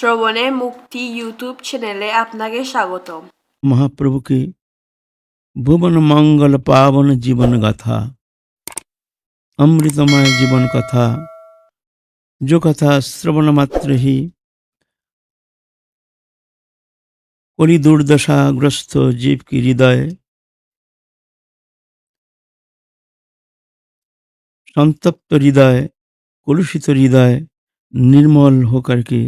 শ্রবণে মুক্তি ইউটিউব চ্যানেলে আপনাকে স্বাগতম। महाप्रभु की भुवन मंगल पावन जीवन गाथा, अमृतमय जीवन कथा, जो कथा श्रवण मात्र ही कोई दुर्दशा ग्रस्त जीव की हृदय संतप्त हृदय कलुषित हृदय निर्मल होकर के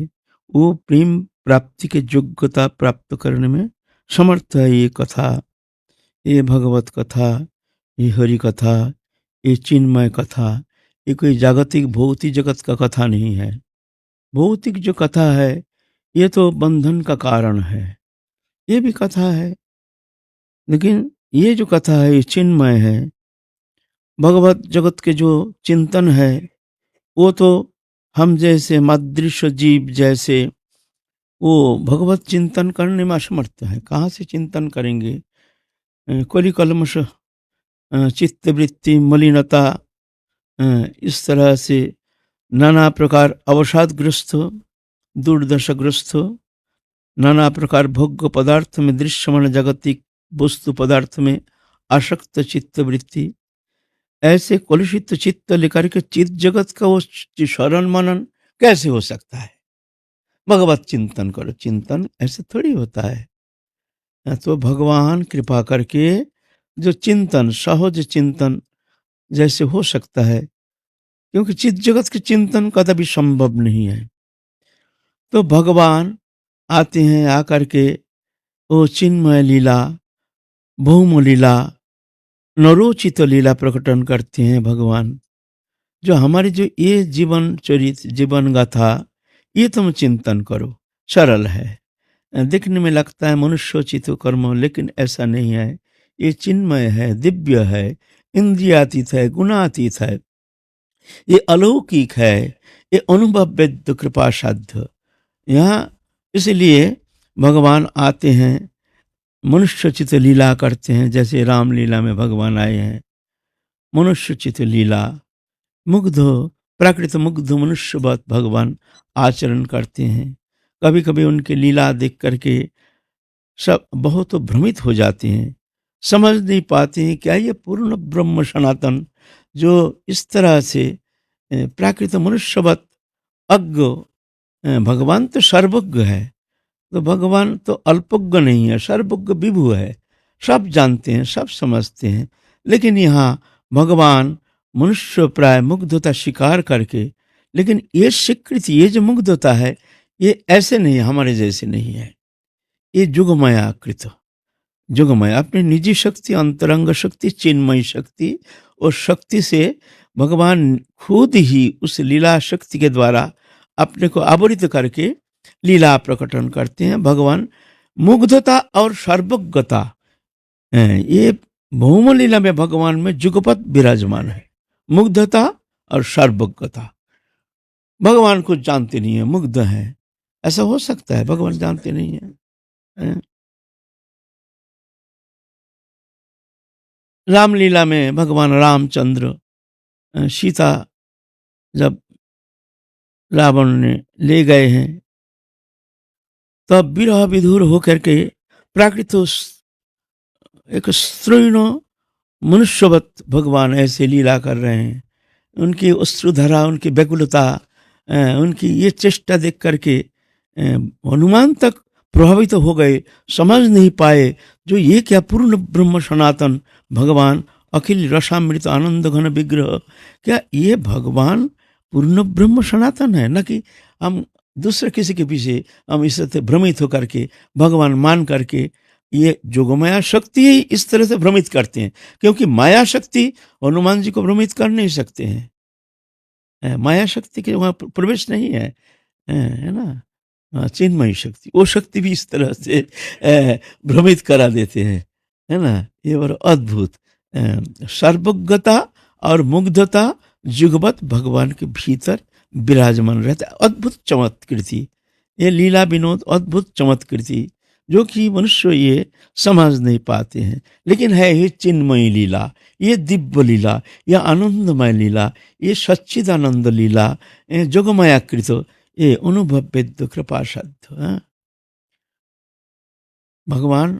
वो प्रेम प्राप्ति के योग्यता प्राप्त करने में समर्थ है। ये कथा, ये भगवत कथा, ये हरि कथा, ये चिन्मय कथा, ये कोई जागतिक भौतिक जगत का कथा नहीं है। भौतिक जो कथा है ये तो बंधन का कारण है, ये भी कथा है, लेकिन ये जो कथा है ये चिन्मय है। भगवत जगत के जो चिंतन है वो तो हम जैसे मादृश्य जीव जैसे वो भगवत चिंतन करने में असमर्थ है। कहाँ से चिंतन करेंगे? कली कलमश चित्तवृत्ति मलिनता, इस तरह से नाना प्रकार अवसादग्रस्त दुर्दशाग्रस्त, नाना प्रकार भोग्य पदार्थ में दृश्यमान जागतिक वस्तु पदार्थ में आसक्त चित्तवृत्ति, ऐसे कलुषित चित्त लेकर के चित्त जगत का वो शरण मनन कैसे हो सकता है? भगवत चिंतन करो। चिंतन ऐसे थोड़ी होता है। तो भगवान कृपा करके जो चिंतन सहज चिंतन जैसे हो सकता है, क्योंकि चित्त जगत के चिंतन कदापि संभव नहीं है। तो भगवान आते हैं, आकर के वो चिन्मय लीला, भौम लीला, नरोचित लीला प्रकटन करते हैं भगवान। जो हमारे जो ये जीवन चरित जीवन गाथा, ये तुम चिंतन करो। सरल है, देखने में लगता है मनुष्योचित कर्म, लेकिन ऐसा नहीं है। ये चिन्मय है, दिव्य है, इंद्रियातीत है, गुणातीत है, ये अलौकिक है, ये अनुभव वेद्य कृपा साध्य। यहाँ इसलिए भगवान आते हैं, मनुष्योचित लीला करते हैं। जैसे राम लीला में भगवान आए हैं, मनुष्योचित लीला, मुग्ध प्राकृत मुग्ध मनुष्यवत भगवान आचरण करते हैं। कभी कभी उनकी लीला देख करके सब बहुत भ्रमित हो जाते हैं, समझ नहीं पाते हैं क्या ये पूर्ण ब्रह्म सनातन जो इस तरह से प्राकृत मनुष्यवत अज्ञ, भगवान तो सर्वज्ञ है, तो भगवान तो अल्पज्ञ नहीं है, सर्वज्ञ विभु है, सब जानते हैं, सब समझते हैं। लेकिन यहाँ भगवान मनुष्य प्राय मुग्धता स्वीकार करके, लेकिन ये स्वीकृति, ये जो मुग्धता है, ये ऐसे नहीं, हमारे जैसे नहीं है। ये जुगमया कृत, जुगमय अपनी निजी शक्ति, अंतरंग शक्ति, चिन्मयी शक्ति, और शक्ति से भगवान खुद ही उस लीला शक्ति के द्वारा अपने को आवरित करके लीला प्रकटन करते हैं। भगवान मुग्धता और सर्वज्ञता, ये भौम लीला में भगवान में जुगपत विराजमान है। मुग्धता और सर्वज्ञता, भगवान कुछ जानते नहीं है, मुग्ध है। ऐसा हो सकता है? भगवान जानते नहीं है। रामलीला में भगवान रामचंद्र सीता जब रावण ने ले गए हैं, तब विरह विधुर होकर के प्राकृत एक स्त्रीण मनुष्यवत भगवान ऐसे लीला कर रहे हैं। उनकी अश्रुधरा, उनकी व्याकुलता, उनकी ये चेष्टा देख करके हनुमान तक प्रभावित हो गए, समझ नहीं पाए जो ये क्या पूर्ण ब्रह्म सनातन भगवान अखिल रसामृत आनंद घन विग्रह, क्या ये भगवान पूर्ण ब्रह्म सनातन है? न कि हम दूसरे किसी के पीछे हम इससे भ्रमित होकर के भगवान मान करके ये जोगमाया शक्ति ही इस तरह से भ्रमित करते हैं, क्योंकि माया शक्ति हनुमान जी को भ्रमित कर नहीं सकते हैं। माया शक्ति के वहाँ प्रवेश नहीं है ना। चिन्मयी शक्ति, वो शक्ति भी इस तरह से भ्रमित करा देते हैं, है ना। ये बड़ा अद्भुत सर्वज्ञता और मुग्धता जुगपत भगवान के भीतर विराजमान रहता है। अद्भुत चमत्कृति, ये लीला विनोद अद्भुत चमत्कृति, जो कि मनुष्य ये समझ नहीं पाते हैं। लेकिन है ये चिन्मयी लीला, ये दिव्य लीला, यह आनंदमय लीला, ये सच्चिदानंद लीला, जोगमायाकृत, ये अनुभव वेद्य कृपा साध्य। हाँ? भगवान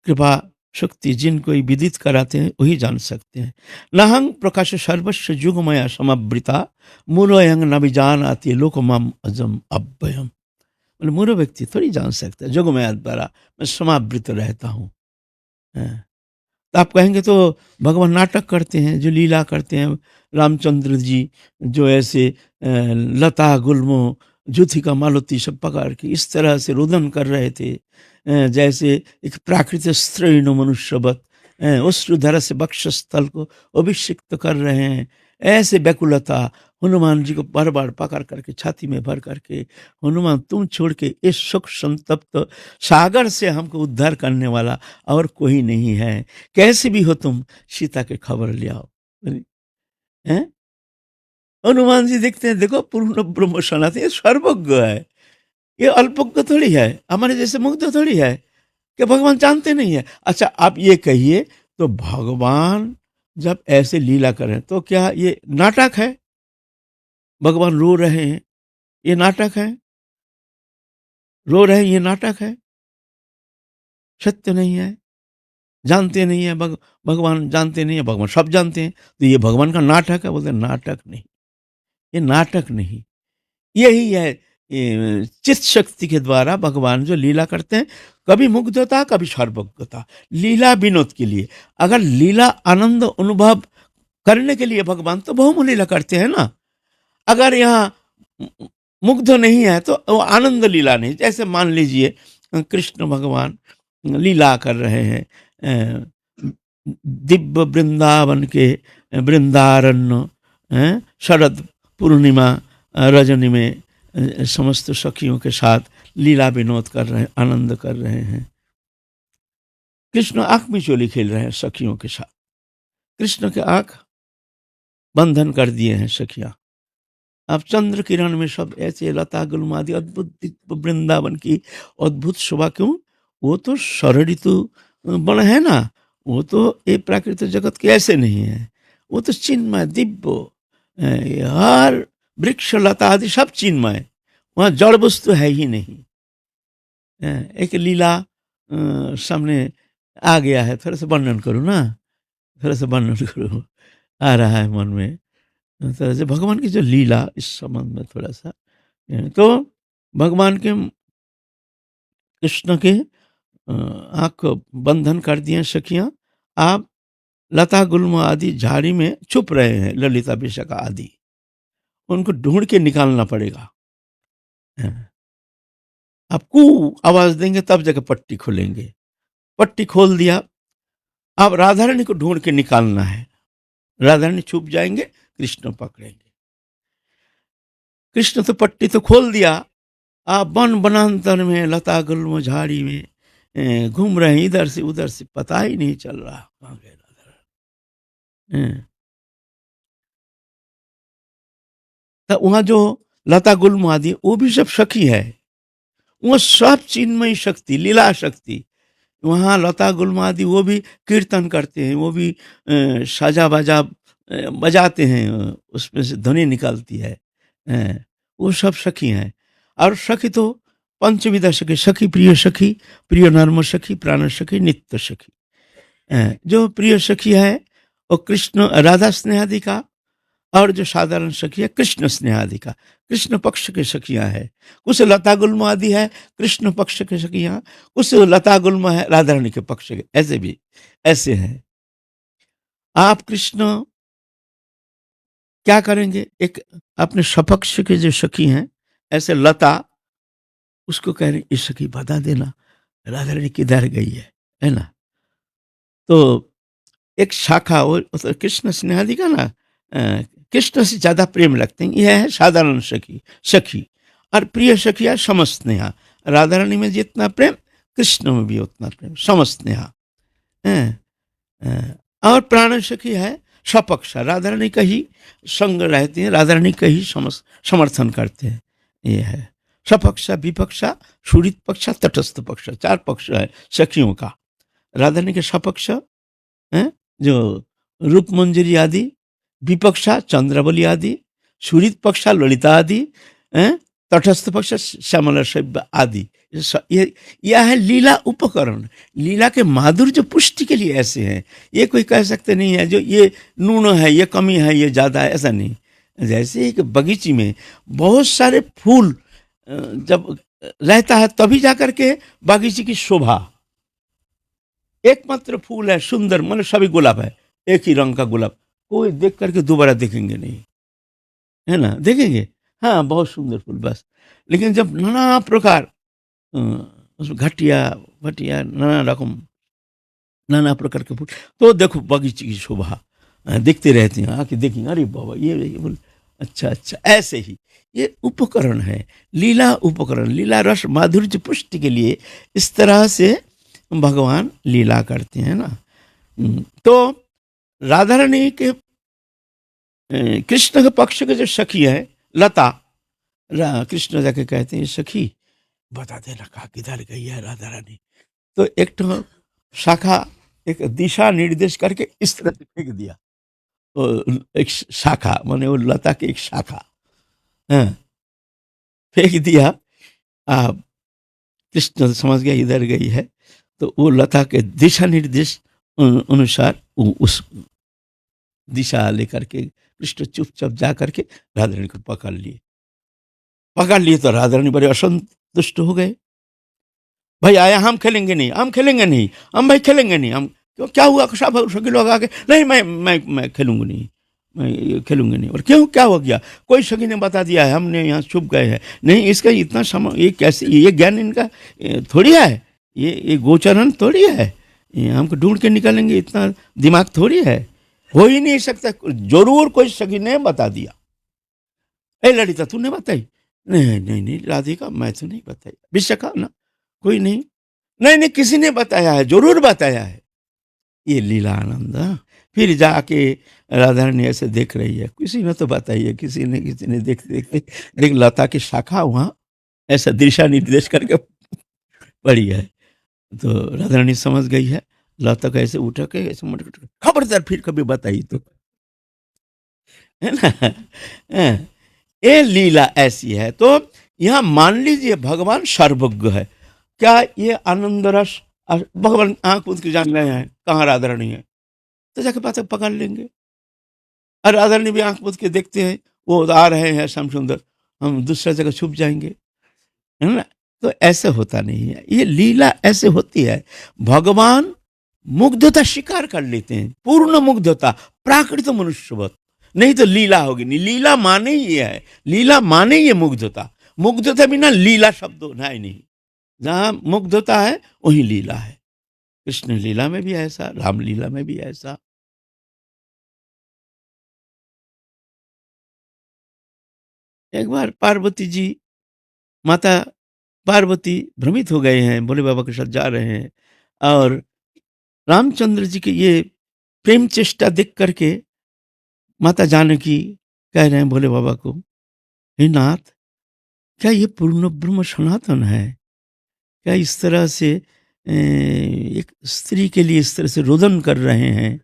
कृपा शक्ति जिनको ये विदित कराते हैं वही जान सकते हैं। नहं प्रकाश सर्वस्व जुगमया समवृता मूलोयंग न भी जान आती लोकमम अजम अव्ययम। मतलब मूल व्यक्ति थोड़ी जान सकता है, जुगमया द्वारा मैं समावृत रहता हूँ। हाँ। तो आप कहेंगे तो भगवान नाटक करते हैं, जो लीला करते हैं रामचंद्र जी, जो ऐसे लता गुल्मों जुथिका मालती सब पकड़ के इस तरह से रुदन कर रहे थे, जैसे एक प्राकृतिक स्त्रीण मनुष्यवत उश्रुधर से वक्षस्थल को अभिषिक्त कर रहे हैं। ऐसे व्याकुलता हनुमान जी को बार बार पकड़ करके छाती में भर करके, हनुमान तुम छोड़ के इस सुख संतप्त सागर से हमको उद्धार करने वाला और कोई नहीं है, कैसे भी हो तुम सीता के खबर ले आओ। हैं? हनुमान जी देखते हैं, देखो पूर्ण ब्रह्म सनातन, ये सर्वज्ञ है, ये अल्पज्ञ थोड़ी है, हमारे जैसे मुग्ध थोड़ी है कि भगवान जानते नहीं है। अच्छा आप ये कहिए, तो भगवान जब ऐसे लीला करें तो क्या ये नाटक है? भगवान रो रहे हैं, ये नाटक है? रो रहे हैं, ये नाटक है? सत्य नहीं है? जानते नहीं है भगवान जानते नहीं है, भगवान सब जानते हैं, तो ये भगवान का नाटक है? बोलते नाटक नहीं, ये नाटक नहीं, यही है चित्त शक्ति के द्वारा भगवान जो लीला करते हैं, कभी मुग्धता कभी सर्वज्ञता, लीला विनोद के लिए। अगर लीला आनंद अनुभव करने के लिए भगवान तो बहुम लीला करते हैं ना। अगर यहाँ मुग्ध नहीं है तो वो आनंद लीला नहीं। जैसे मान लीजिए कृष्ण भगवान लीला कर रहे हैं दिव्य वृंदावन के वृंदारण्य शरद पूर्णिमा रजनी में समस्त सखियों के साथ लीला विनोद कर रहे हैं, आनंद कर रहे हैं। कृष्ण आंख में चोली खेल रहे हैं सखियों के साथ, कृष्ण के आंख बंधन कर दिए हैं सखियां। अब चंद्र किरण में सब ऐसे लता गुलमादि अद्भुत वृंदावन की अद्भुत शोभा। क्यों? वो तो शरद ऋतु बन है ना, वो तो ये प्राकृतिक जगत के ऐसे नहीं है, वो तो चिन्मय दिव्य, हर वृक्ष लता आदि सब चिन्मय, वहाँ जड़ वस्तु है ही नहीं। एक लीला सामने आ गया है, थोड़ा सा वर्णन करूँ ना, थोड़ा सा वर्णन करूँ, आ रहा है मन में तरह से भगवान की जो लीला इस संबंध में थोड़ा सा। तो भगवान के कृष्ण के आंख बंधन कर दिए सखियां। आप लता गुल्म आदि झाड़ी में छुप रहे हैं, ललिता विशाखा आदि, उनको ढूंढ के निकालना पड़ेगा। आप कू आवाज देंगे तब जाकर पट्टी खोलेंगे, पट्टी खोल दिया, अब राधा रानी को ढूंढ के निकालना है। राधा रानी छुप जाएंगे, कृष्ण पकड़ेंगे। कृष्ण तो पट्टी तो खोल दिया, आप वन वनांतर में लता गुल्म झाड़ी में घूम रहे हैं, इधर से उधर से पता ही नहीं चल रहा कहाँ गए राधा रानी। तो वहां जो लता गुल्म आदि वो भी सब सखी है, वो सब चिन्मयी शक्ति लीला शक्ति। वहाँ लता गुल्म आदि वो भी कीर्तन करते हैं, वो भी साजा बाजा बजाते हैं, उसमें से ध्वनि निकलती है। वो सब सखी हैं। और सखी तो पंचविधा सखी, सखी प्रिय सखी, प्रिय नर्म सखी, प्राण सखी, नित्य सखी। जो प्रिय सखी है वो कृष्ण राधा स्नेहादिका, और जो साधारण सखी है कृष्ण स्नेहादिका, कृष्ण पक्ष के सखियां है। कुछ लता गुल्म आदि है कृष्ण पक्ष के सखियां, कुछ लता गुल्म है राधा रानी के पक्ष के, ऐसे भी ऐसे हैं। आप कृष्ण क्या करेंगे, एक अपने सपक्ष के जो सखी हैं ऐसे लता, उसको कह रहे इस सखी बता देना राधा रानी किधर गई है ना। तो एक शाखा वो मतलब कृष्ण स्नेहादिका ना, कृष्ण से ज्यादा प्रेम लगते हैं, यह है साधारण सखी सखी। और प्रिय सखिया समस्नेहा, राधा रानी में जितना प्रेम कृष्ण में भी उतना प्रेम, समस्नेहा। और प्राण सखी है सपक्षा, राधा रानी का ही संग रहते हैं, राधा रानी का ही समर्थन करते हैं। ये है सपक्षा, विपक्षा, सूरित पक्षा, तटस्थ पक्ष, चार पक्ष है सखियों का। राधा रानी के सपक्ष जो रूप मंजरी आदि, विपक्षा चंद्रबली आदि, सूरित पक्षा ललिता आदि, तटस्थ पक्ष, श्यामला शैव्य आदि। यह है लीला उपकरण। लीला के माधुर्य पुष्टि के लिए ऐसे हैं। ये कोई कह सकते नहीं है जो ये न्यून है, ये कमी है, ये ज़्यादा है, ऐसा नहीं। जैसे एक बगीचे में बहुत सारे फूल जब रहता है तभी जाकर के बगीचे की शोभा। एकमात्र फूल है सुंदर, मतलब सभी गुलाब है, एक ही रंग का गुलाब, कोई देख करके दोबारा देखेंगे नहीं, है ना? देखेंगे, हाँ बहुत सुंदर फूल बस। लेकिन जब नाना प्रकार उसमें घटिया भटिया नाना रकम नाना प्रकार के फूल, तो देखो बगीचे की शोभा दिखते रहते हैं, आके देखेंगे, अरे बाबा ये बोल, अच्छा अच्छा। ऐसे ही ये उपकरण है, लीला उपकरण, लीला रस माधुर्य पुष्टि के लिए इस तरह से भगवान लीला करते हैं ना। तो राधा रानी के कृष्ण के पक्ष के जो सखी है लता, कृष्ण जाके कहते हैं सखी बता देना कहा किधर गई है राधा रानी। तो एक तो शाखा, एक दिशा निर्देश करके इस तरह से फेंक दिया, तो एक शाखा माने वो लता की एक शाखा फेंक दिया। कृष्ण समझ गया इधर गई है, तो वो लता के दिशा निर्देश अनुसार उस दिशा लेकर के कृष्ण चुपचाप जा करके राधा रानी को पकड़ लिए। तो राधा रानी बड़े असंतुष्ट हो गए, भाई आया हम खेलेंगे नहीं, हम खेलेंगे नहीं, हम भाई खेलेंगे नहीं, हम क्यों, क्या हुआ? सब सभी लोग आगे, नहीं मैं खेलूंगी नहीं, मैं खेलूंगी नहीं। और क्यों, क्या हो गया? कोई सखी ने बता दिया है, हमने यहाँ छुप गए हैं। नहीं, इसका इतना समय, ये कैसे, ये ज्ञान इनका थोड़ी है, ये गोचरण थोड़ी है, ये हमको ढूंढ के निकालेंगे, इतना दिमाग थोड़ी है, हो ही नहीं सकता। जरूर कोई सखी ने बता दिया। ए ललिता तूने बताई? नहीं नहीं नहीं राधिका मैं तो नहीं बताई। विशाखा ना, कोई नहीं, नहीं किसी ने बताया है, जरूर बताया है। ये लीला आनंद। फिर जाके राधा रानी ऐसे देख रही है, किसी ने तो बताई है, किसी ने देखते देखते देख लता की शाखा वहां ऐसा दिशा निर्देश करके पड़ी है। तो राधा रानी समझ गई है, लता का ऐसे उठा के ऐसे खबरदार फिर कभी बताई तो, है ना? ये लीला ऐसी है। तो यहाँ मान लीजिए भगवान सर्वज्ञ है। क्या ये आनंद रस भगवान आंख पूछ के जान गए हैं कहाँ राधा रानी है, तो जाके बात पकड़ लेंगे। और राधा रानी भी आंख पूछ के देखते हैं, वो आ रहे हैं श्याम सुंदर, हम दूसरा जगह छुप जाएंगे, है ना? तो ऐसे होता नहीं है, ये लीला ऐसे होती है। भगवान मुग्धता स्वीकार कर लेते हैं, पूर्ण मुग्धता, प्राकृत मनुष्यवत। नहीं तो लीला होगी नहीं, लीला माने ही है, लीला माने ये मुग्धता। मुग्धता बिना लीला शब्द होना ही नहीं। जहां मुग्धता है वही लीला है। कृष्ण लीला में भी ऐसा, राम लीला में भी ऐसा। एक बार पार्वती जी, माता पार्वती भ्रमित हो गए हैं, भोले बाबा के साथ जा रहे हैं, और रामचंद्र जी की ये प्रेम चेष्टा देख करके माता जानकी कह रहे हैं भोले बाबा को, हे नाथ, क्या ये पूर्ण ब्रह्म सनातन है? क्या इस तरह से एक स्त्री के लिए इस तरह से रोदन कर रहे हैं?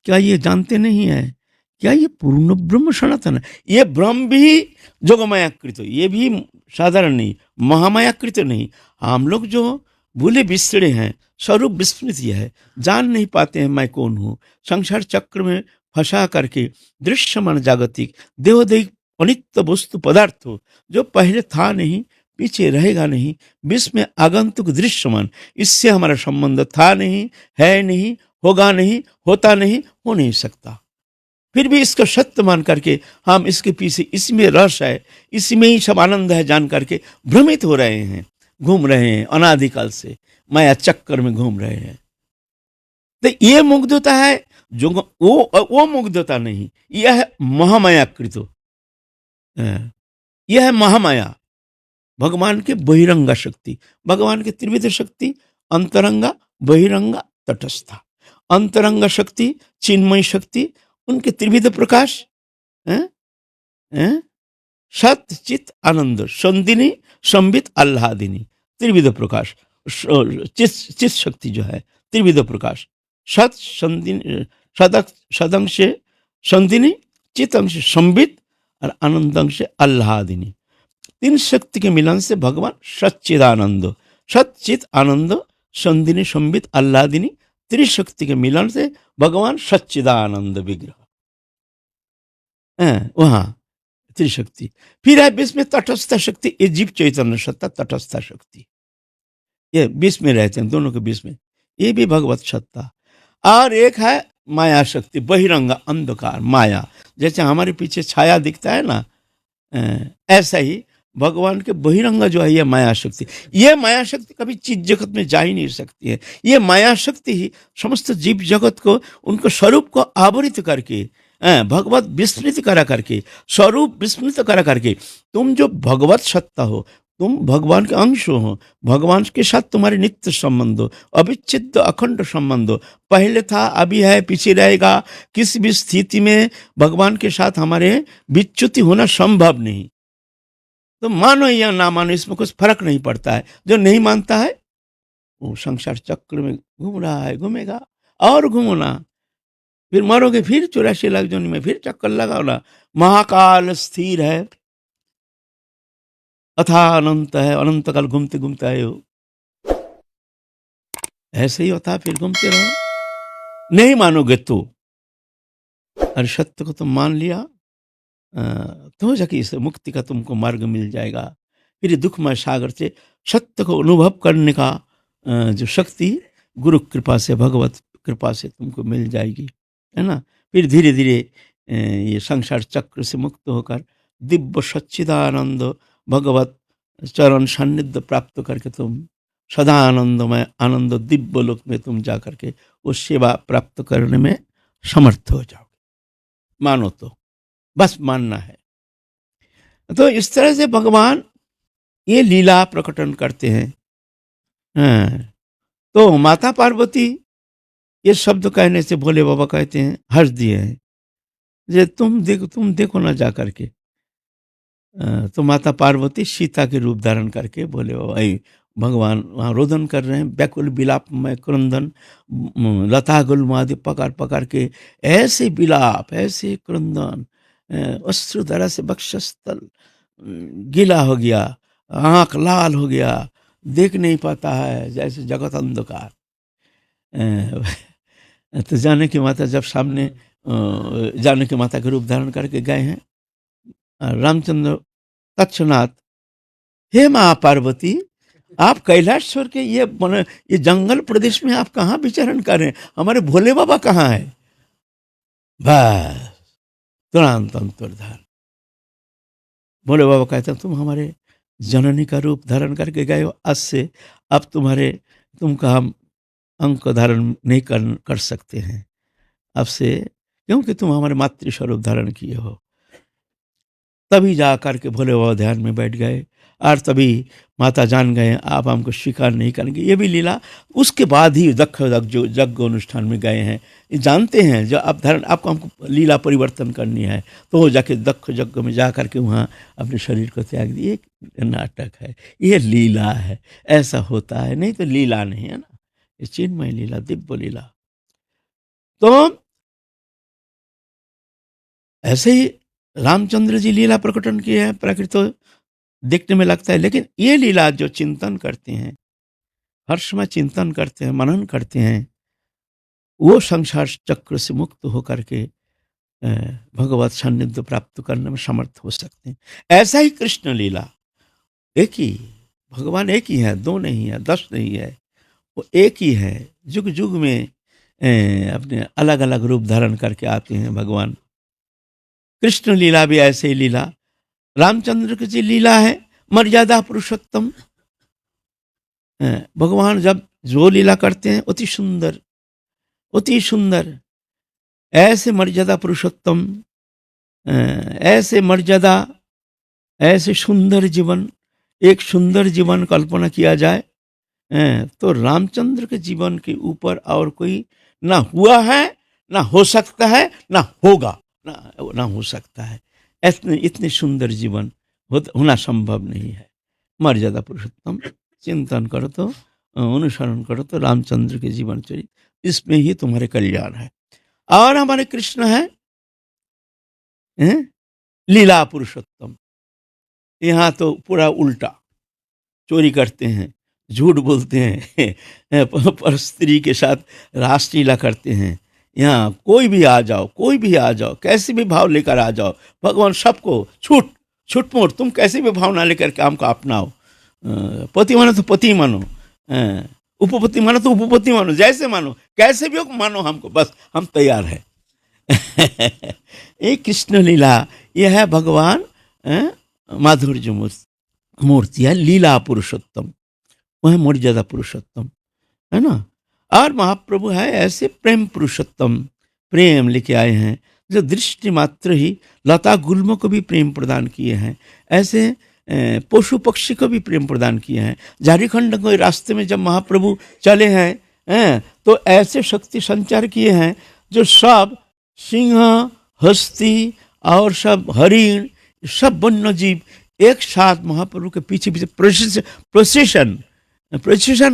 क्या ये जानते नहीं है? क्या ये पूर्ण ब्रह्म सनातन है? ये ब्रह्म भी जोगमायाकृत, ये भी साधारण नहीं, महामायाकृत नहीं। हम लोग जो भूले बिस्तरे हैं, स्वरूप विस्मृति है, जान नहीं पाते हैं मैं कौन हूँ। संसार चक्र में फंसा करके दृश्यमान जागतिक देवदैहिक अनित्य वस्तु पदार्थ हो, जो पहले था नहीं, पीछे रहेगा नहीं, विश्व में आगंतुक दृश्यमान, इससे हमारा संबंध था नहीं, है नहीं, होगा नहीं, होता नहीं, हो नहीं सकता। फिर भी इसको सत्य मान करके हम इसके पीछे, इसमें रस है, इसमें ही सब आनंद है जान करके भ्रमित हो रहे हैं, घूम रहे हैं, अनादिकाल से माया चक्कर में घूम रहे हैं। तो ये मुग्धता है, जो वो मुग्धता नहीं, यह है महामायाकृत, यह है महामाया, भगवान के बहिरंगा शक्ति। भगवान के त्रिविध शक्ति, अंतरंगा, बहिरंगा, तटस्था। अंतरंगा शक्ति चिन्मय शक्ति, उनके त्रिविध प्रकाश, सत चित आनंद, संदिनी संबित आह्लादिनी, त्रिविध प्रकाश। चित शक्ति जो है त्रिविध प्रकाश, सत संदिनी, सदंश संदिनी, चित अंश संबित और आनंद अंश आह्लादिनी। तीन शक्ति के मिलन से भगवान सच्चिदानंद, सच्चित आनंद, संदिनी संबित आह्लादिनी, त्रिशक्ति के मिलन से भगवान सच्चिदानंद विग्रह वहां त्रिशक्ति। फिर है विश्व में तटस्थ शक्ति, ये जीव चैतन्य सत्ता तटस्थ शक्ति, ये बीच में रहते हैं, दोनों के बीच में, ये भी भगवत सत्ता। और एक है माया शक्ति, बहिरंग अंधकार माया, जैसे हमारे पीछे छाया दिखता है ना, ऐसा ही भगवान के बहिरंग जो है ये माया शक्ति। ये माया शक्ति कभी चीज जगत में जा ही नहीं सकती है। ये माया शक्ति ही समस्त जीव जगत को, उनको स्वरूप को आवरित करके, भगवत विस्मृत करा करके, स्वरूप विस्मृत करा करके, तुम जो भगवत सत्ता हो, तुम भगवान के अंश हो, भगवान के साथ तुम्हारे नित्य संबंध हो, अविच्छिन्न अखंड संबंध हो, पहले था अभी है पीछे रहेगा, किसी भी स्थिति में भगवान के साथ हमारे विच्युति होना संभव नहीं। तो मानो या ना मानो इसमें कुछ फर्क नहीं पड़ता है। जो नहीं मानता है वो संसार चक्र में घूम रहा है, घूमेगा और घूमना, फिर मरोगे, फिर 84 लाख जोनी में फिर चक्कर लगाओ। महाकाल स्थिर है, अथा अनंत है, अनंत काल घूमते घूमते आए हो, ऐसे ही होता, फिर घूमते रहो। नहीं मानोगे तो, और सत्य को तुम मान लिया तो जाके इस मुक्ति का तुमको मार्ग मिल जाएगा। फिर दुखमय सागर से सत्य को अनुभव करने का जो शक्ति गुरु कृपा से, भगवत कृपा से तुमको मिल जाएगी, है ना। फिर धीरे धीरे ये संसार चक्र से मुक्त होकर दिव्य सच्चिदानंद भगवत चरण सान्निध्य प्राप्त करके तुम सदा आनंदमय आनंद दिव्य लोक में तुम जा करके उस सेवा प्राप्त करने में समर्थ हो जाओगे। मानो तो, बस मानना है। तो इस तरह से भगवान ये लीला प्रकटन करते हैं। तो माता पार्वती ये शब्द कहने से भोले बाबा कहते हैं, हंस दिए हैं, जे तुम देखो ना जा करके। तो माता पार्वती सीता के रूप धारण करके भोले बाबा भगवान वहाँ रोदन कर रहे हैं, व्याकुल विलाप में क्रंदन, लता गुलमादि पकड़ पकड़ के ऐसे विलाप, ऐसे क्रंदन, अश्रुधारा से वक्षस्थल गीला हो गया, आंख लाल हो गया, देख नहीं पाता है, जैसे जगत अंधकार। तो जानकी माता जब सामने जानकी माता के रूप धारण करके गए हैं, रामचंद्र तत्क्षणात, हे माँ पार्वती, आप कैलाश छोड़ के ये जंगल प्रदेश में आप कहाँ विचरण कर रहे हैं, हमारे भोले बाबा कहाँ है? बस तुरंत अंतर्धान। भोले बाबा कहते हैं, तुम हमारे जननी का रूप धारण करके गए हो, आज से अब तुमका हम अंक धारण नहीं कर सकते हैं अब से, क्योंकि तुम हमारे मातृ स्वरूप धारण किए हो। तभी जा करके भोले बाबा ध्यान में बैठ गए, और तभी माता जान गए आप हमको स्वीकार नहीं करेंगे। ये भी लीला उसके बाद ही दक्ष यज्ञ अनुष्ठान में गए हैं, जानते हैं जो आप धारण, आपको हमको लीला परिवर्तन करनी है, तो वो जाके दक्ष यज्ञ में जा करके वहाँ अपने शरीर को त्याग दिए। एक नाटक है, ये लीला है, ऐसा होता है, नहीं तो लीला नहीं है ना, ये चिन्मय लीला, दिव्य लीला। तो ऐसे ही रामचंद्र जी लीला प्रकटन किए हैं, प्रकृति देखने में लगता है, लेकिन ये लीला जो चिंतन करते हैं, हर समय चिंतन करते हैं, मनन करते हैं, वो संसार चक्र से मुक्त होकर के भगवत सान्निध्य प्राप्त करने में समर्थ हो सकते हैं। ऐसा ही कृष्ण लीला, एक ही भगवान, एक ही है, दो नहीं है, 10 नहीं है, वो एक ही है। जुग जुग में अपने अलग अलग रूप धारण करके आते हैं भगवान। कृष्ण लीला भी ऐसे ही लीला, रामचंद्र की जी लीला है मर्यादा पुरुषोत्तम। भगवान जब जो लीला करते हैं अति सुंदर, अति सुंदर, ऐसे मर्यादा पुरुषोत्तम, ऐसे मर्यादा, ऐसे सुंदर जीवन, एक सुंदर जीवन कल्पना किया जाए तो रामचंद्र के जीवन के ऊपर और कोई ना हुआ है, ना हो सकता है, ना होगा, ना हो सकता है। इतने सुंदर जीवन होना संभव नहीं है। मर्यादा पुरुषोत्तम चिंतन करो तो, अनुसरण करो तो रामचंद्र के जीवन चरित्र, इसमें ही तुम्हारे कल्याण है। और हमारे कृष्ण है लीला पुरुषोत्तम, यहाँ तो पूरा उल्टा, चोरी करते हैं, झूठ बोलते हैं, पर स्त्री के साथ रासलीला करते हैं। यहाँ कोई भी आ जाओ, कोई भी आ जाओ, कैसे भी भाव लेकर आ जाओ, भगवान सबको छूट छूटमोट, तुम कैसे भी भावना लेकर के हमको अपनाओ। पति मानो तो पति मानो, उपपति मानो तो उपपति मानो, जैसे मानो, कैसे भी हो मानो हमको, बस हम तैयार हैं। ये कृष्ण लीला, यह है भगवान माधुर्य मूर्ति है, लीला पुरुषोत्तम, वह मर्यादा पुरुषोत्तम, है ना। और महाप्रभु है ऐसे प्रेम पुरुषोत्तम, प्रेम लेके आए हैं, जो दृष्टि मात्र ही लता गुल्म को भी प्रेम प्रदान किए हैं, ऐसे पशु पक्षी को भी प्रेम प्रदान किए हैं। झारखंड के रास्ते में जब महाप्रभु चले हैं तो ऐसे शक्ति संचार किए हैं जो सब सिंह, हस्ती और सब हरिण, सब वन्य जीव एक साथ महाप्रभु के पीछे पीछे प्रोसेशन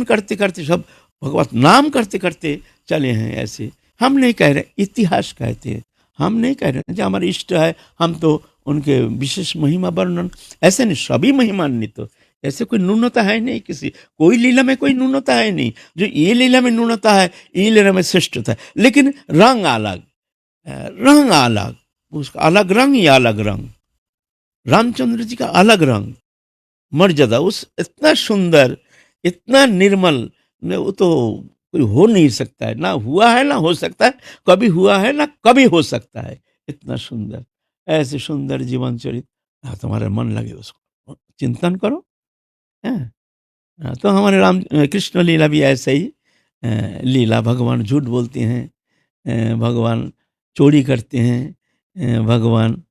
करते करते, सब भगवत नाम करते करते चले हैं। ऐसे हम नहीं कह रहे, इतिहास कहते हैं, हम नहीं कह रहे जो हमारे इष्ट है हम तो उनके विशेष महिमा वर्णन, ऐसे नहीं, सभी महिमान्वित, तो ऐसे कोई न्यूनता है नहीं, किसी कोई लीला में कोई न्यूनता है नहीं। जो ये लीला में न्यूनता है, ये लीला में श्रेष्ठता है, लेकिन रंग अलग, रंग अलग, उसका अलग रंग या अलग रंग, रामचंद्र जी का अलग रंग, मर्यादा, उस इतना सुंदर, इतना निर्मल, वो तो कोई हो नहीं सकता है, ना हुआ है ना हो सकता है, कभी हुआ है ना कभी हो सकता है, इतना सुंदर, ऐसे सुंदर जीवन चरित्र। तुम्हारा मन लगे उसको चिंतन करो। तो हमारे राम कृष्ण लीला भी ऐसे ही लीला, भगवान झूठ बोलते हैं, भगवान चोरी करते हैं, भगवान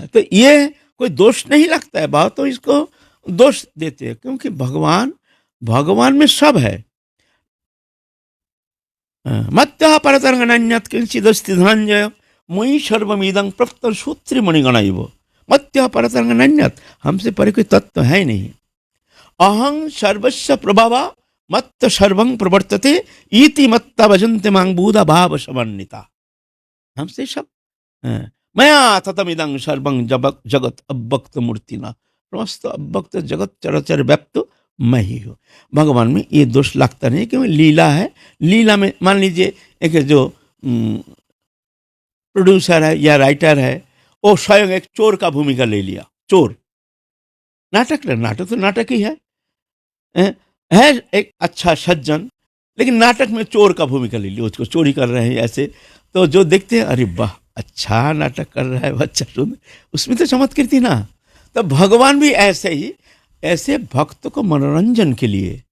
तो ये कोई दोष नहीं लगता है, बहुत तो इसको दोष देते हैं, क्योंकि भगवान में सब है। मत्तः परतरंगन्यत् किंचिदस्ति धनंजय मयि सर्वमिदं प्रप्तं सूत्रे मणिगणैव। मत्तः परतरंगन्यत्, हमसे परे कोई तत्व है नहीं। अहं सर्वस्य प्रभव मत्त सर्वं प्रवर्तते इति मत्ता भजन्ते मां बुधा भाव समन्विता। हमसे सब मया ततमिदं सर्वं जगत अव्यक्त मूर्तिना, समस्त अव्यक्त जगत चराचर व्याप्त मैं ही हूँ। भगवान में ये दोष लगता नहीं, क्योंकि लीला है। लीला में मान लीजिए एक जो प्रोड्यूसर है या राइटर है, वो स्वयं एक चोर का भूमिका ले लिया, चोर, नाटक तो नाटक ही है एक अच्छा सज्जन, लेकिन नाटक में चोर का भूमिका ले लिया, उसको चोरी कर रहे हैं ऐसे, तो जो देखते हैं अरे वाह अच्छा नाटक कर रहा है, अच्छा सुन, उसमें तो चमत्कृति ना। तो भगवान भी ऐसे ही, ऐसे भक्त को मनोरंजन के लिए,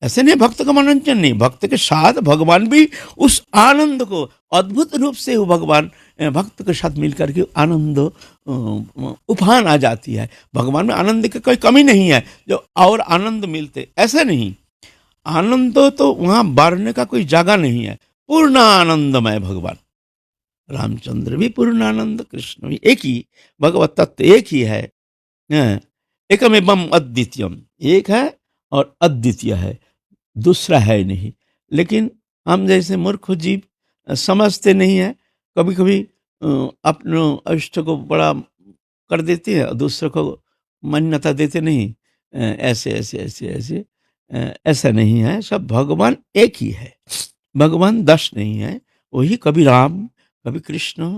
ऐसे नहीं भक्त का मनोरंजन नहीं, भक्त के साथ भगवान भी उस आनंद को अद्भुत रूप से वो भगवान भक्त के साथ मिलकर के आनंद उफान आ जाती है। भगवान में आनंद की कोई कमी नहीं है, जो और आनंद मिलते, ऐसा नहीं, आनंद तो वहाँ बारने का कोई जगह नहीं है, पूर्ण आनंदमय भगवान। रामचंद्र भी पूर्ण आनंद, कृष्ण भी, एक ही भगवत तत्व एक ही है, एकमेवम अद्वितीयम, एक है और अद्वितीय है, दूसरा है नहीं। लेकिन हम जैसे मूर्ख जीव समझते नहीं है, कभी कभी अपने इष्ट को बड़ा कर देते हैं, दूसरों को मान्यता देते नहीं, ऐसे ऐसे ऐसे ऐसे ऐसा नहीं है। सब भगवान एक ही है, भगवान 10 नहीं है, वही कभी राम, कभी कृष्ण,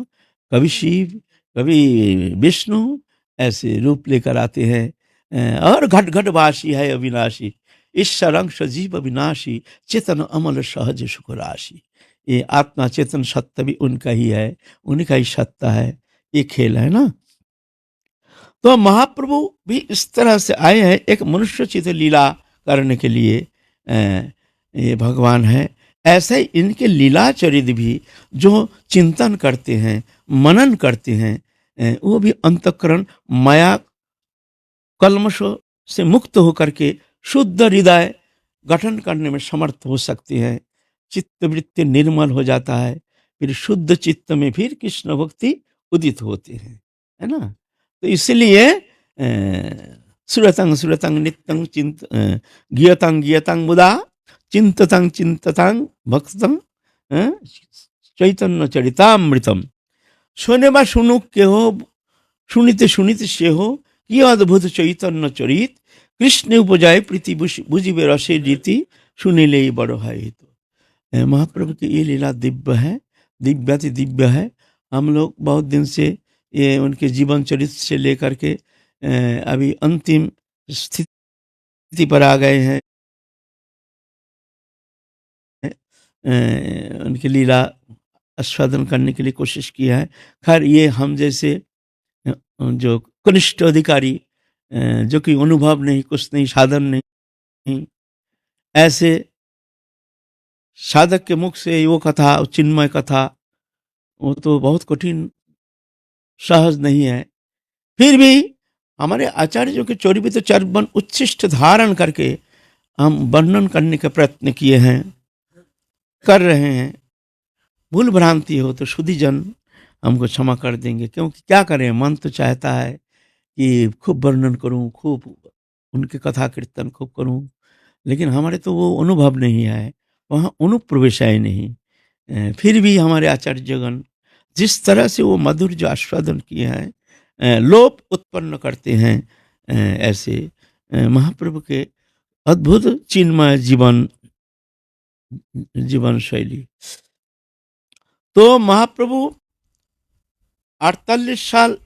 कभी शिव, कभी विष्णु, ऐसे रूप लेकर आते हैं। और घट घट वासी है अविनाशी, ईश्वरं सजीव अविनाशी, चेतन अमल सहज सुख राशि। ये आत्मा चेतन सत्ता भी उनका ही है, उनका ही सत्ता है, ये खेल है ना। तो महाप्रभु भी इस तरह से आए हैं, एक मनुष्य चित लीला करने के लिए ये भगवान है। ऐसे ही इनके लीला चरित्र भी जो चिंतन करते हैं, मनन करते हैं, वो भी अंतःकरण माया कल्मशों से मुक्त होकर के शुद्ध हृदय गठन करने में समर्थ हो सकते हैं। चित्तवृत्ति निर्मल हो जाता है, फिर शुद्ध चित्त में फिर कृष्ण भक्ति उदित होते हैं, है ना। तो इसलिए सुरतंग सुरतंग नित्यं चिंत गियतंग गियतंग मुदा चिंततंग चिंततंग भक्तंग चैतन्य चरितामृतम। শোনে বা শুনুক কেহ, শুনিতে শুনিতে সেহ কি অদ্ভুত চৈতন্য চরিত, কৃষ্ণে উপজায় प्रीति बुझिबे रसे रीति, सुनिले ही बड़ो है हित। महाप्रभु की ये लीला दिव्य है, दिव्याति दिव्य है। हम लोग बहुत दिन से ये उनके जीवन चरित्र से लेकर के अभी अंतिम स्थिति पर आ गए हैं। उनकी लीला आस्वादन करने के लिए कोशिश किया है। खैर ये हम जैसे जो कनिष्ठ अधिकारी जो कि अनुभव नहीं, कुछ नहीं, साधन नहीं, ऐसे साधक के मुख से वो कथा, चिन्मय कथा, वो तो बहुत कठिन, सहज नहीं है। फिर भी हमारे आचार्यों के चौरित चर्वन उच्छिष्ट धारण करके हम वर्णन करने का प्रयत्न किए हैं, कर रहे हैं। भूल भ्रांति हो तो सुधीजन हमको क्षमा कर देंगे, क्योंकि क्या करें, मन तो चाहता है कि खूब वर्णन करूं, खूब उनके कथा कीर्तन खूब करूं, लेकिन हमारे तो वो अनुभव नहीं है, वहाँ अनुप्रवेश है नहीं। फिर भी हमारे आचार्यगण जिस तरह से वो मधुर जो आस्वादन किए हैं, लोप उत्पन्न करते हैं, ऐसे महाप्रभु के अद्भुत चिन्मय जीवन शैली। तो महाप्रभु 48 साल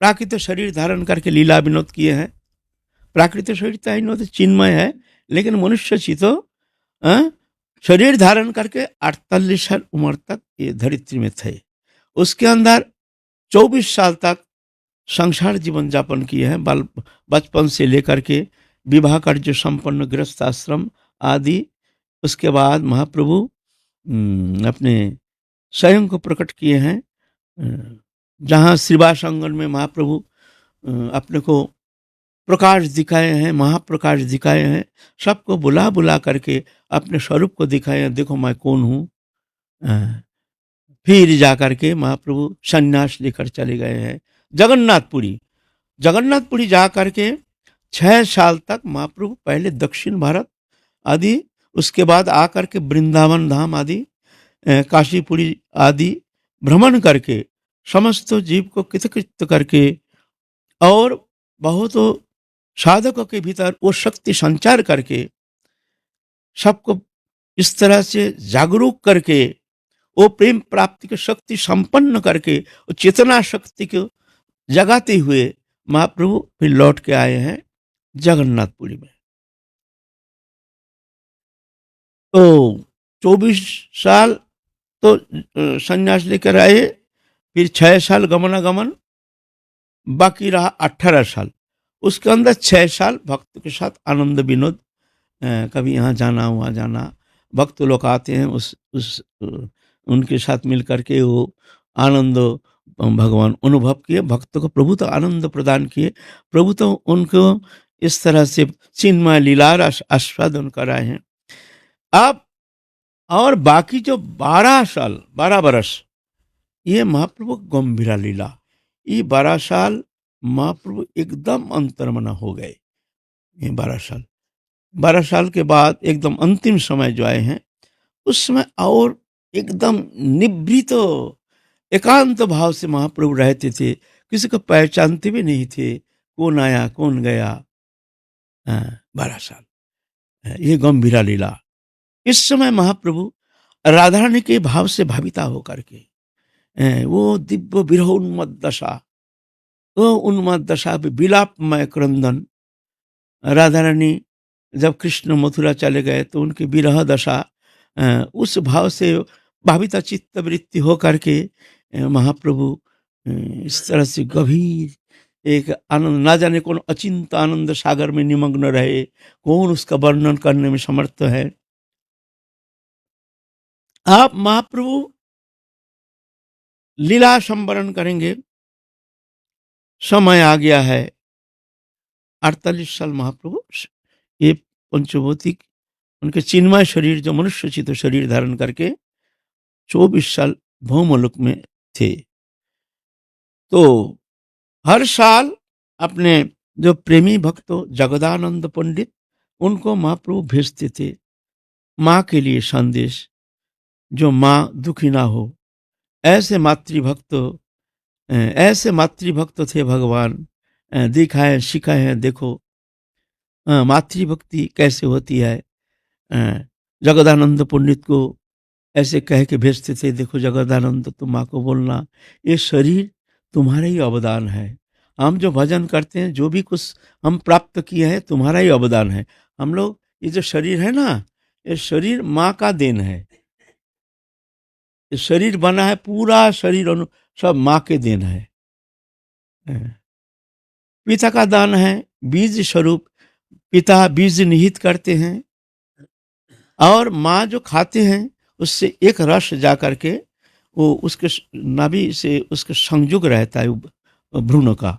प्राकृत शरीर धारण करके लीला विनोद किए हैं। प्राकृत शरीर तो चिन्मय है, लेकिन मनुष्य ची तो शरीर धारण करके 48 साल उम्र तक ये धरित्री में थे। उसके अंदर 24 साल तक संसार जीवन यापन किए हैं, बचपन से लेकर के विवाह कार्य संपन्न गृहस्थ आश्रम आदि। उसके बाद महाप्रभु अपने स्वयं को प्रकट किए हैं, जहाँ श्रीवास आंगन में महाप्रभु अपने को प्रकाश दिखाए हैं, महाप्रकाश दिखाए हैं, सबको बुला बुला करके अपने स्वरूप को दिखाए हैं, देखो मैं कौन हूँ। फिर जाकर के महाप्रभु संन्यास लेकर चले गए हैं जगन्नाथपुरी जा करके 6 साल तक महाप्रभु पहले दक्षिण भारत आदि, उसके बाद आकर के वृंदावन धाम आदि, काशीपुरी आदि भ्रमण करके समस्त जीव को कृतकृत्य करके और बहुत साधकों के भीतर वो शक्ति संचार करके सबको इस तरह से जागरूक करके वो प्रेम प्राप्ति की शक्ति संपन्न करके वो चेतना शक्ति को जगाते हुए महाप्रभु फिर लौट के आए हैं जगन्नाथपुरी में। तो 24 साल तो संन्यास लेकर आए, फिर 6 साल गमनागमन, बाकी रहा 18 साल। उसके अंदर 6 साल भक्त के साथ आनंद विनोद, कभी यहाँ जाना वहाँ जाना, भक्त लोग आते हैं उस उनके साथ मिल करके वो आनंद भगवान अनुभव किए। भक्तों को प्रभु तो आनंद प्रदान किए, प्रभु तो उनको इस तरह से चिन्मय लीला आस्वादन कराए हैं। अब और बाकी जो 12 बरस ये महाप्रभु गंभीरा लीला, ये 12 साल महाप्रभु एकदम अंतर्मना हो गए। ये 12 साल के बाद एकदम अंतिम समय जो आए हैं, उस समय और एकदम निवृत्त एकांत भाव से महाप्रभु रहते थे, किसी को पहचानते भी नहीं थे, कौन आया कौन गया। 12 साल ये गंभीरा लीला। इस समय महाप्रभु राधा रानी के भाव से भाविता होकर के वो दिव्य विरह उन्मत्त दशा, वो उन्मत्त दशा विलापमय क्रंदन, राधा रानी जब कृष्ण मथुरा चले गए तो उनकी विरह दशा, उस भाव से भाविता चित्त वृत्ति हो करके महाप्रभु इस तरह से गंभीर एक आनंद, ना जाने कौन अचिंत आनंद सागर में निमग्न रहे, कौन उसका वर्णन करने में समर्थ है। आप महाप्रभु लीला संवरण करेंगे, समय आ गया है। 48 साल महाप्रभु ये पंचभौतिक उनके चिन्मय शरीर जो मनुष्य चित शरीर धारण करके 24 साल भौमलोक में थे। तो हर साल अपने जो प्रेमी भक्त जगदानंद पंडित, उनको महाप्रभु भेजते थे माँ के लिए संदेश, जो माँ दुखी ना हो। ऐसे मातृभक्त थे भगवान, देखा है, सीखा है। देखो मातृभक्ति कैसे होती है। जगदानंद पंडित को ऐसे कह के भेजते थे, देखो जगदानंद तुम माँ को बोलना, ये शरीर तुम्हारा ही अवदान है। हम जो भजन करते हैं, जो भी कुछ हम प्राप्त किए हैं, तुम्हारा ही अवदान है। हम लोग ये जो शरीर है ना, ये शरीर माँ का देन है। ये शरीर बना है, पूरा शरीर सब माँ के देन है। पिता का दान है, बीज स्वरूप पिता बीज निहित करते हैं, और माँ जो खाते हैं उससे एक रस जा करके वो उसके नाभि से उसके संयुग रहता है भ्रूण का,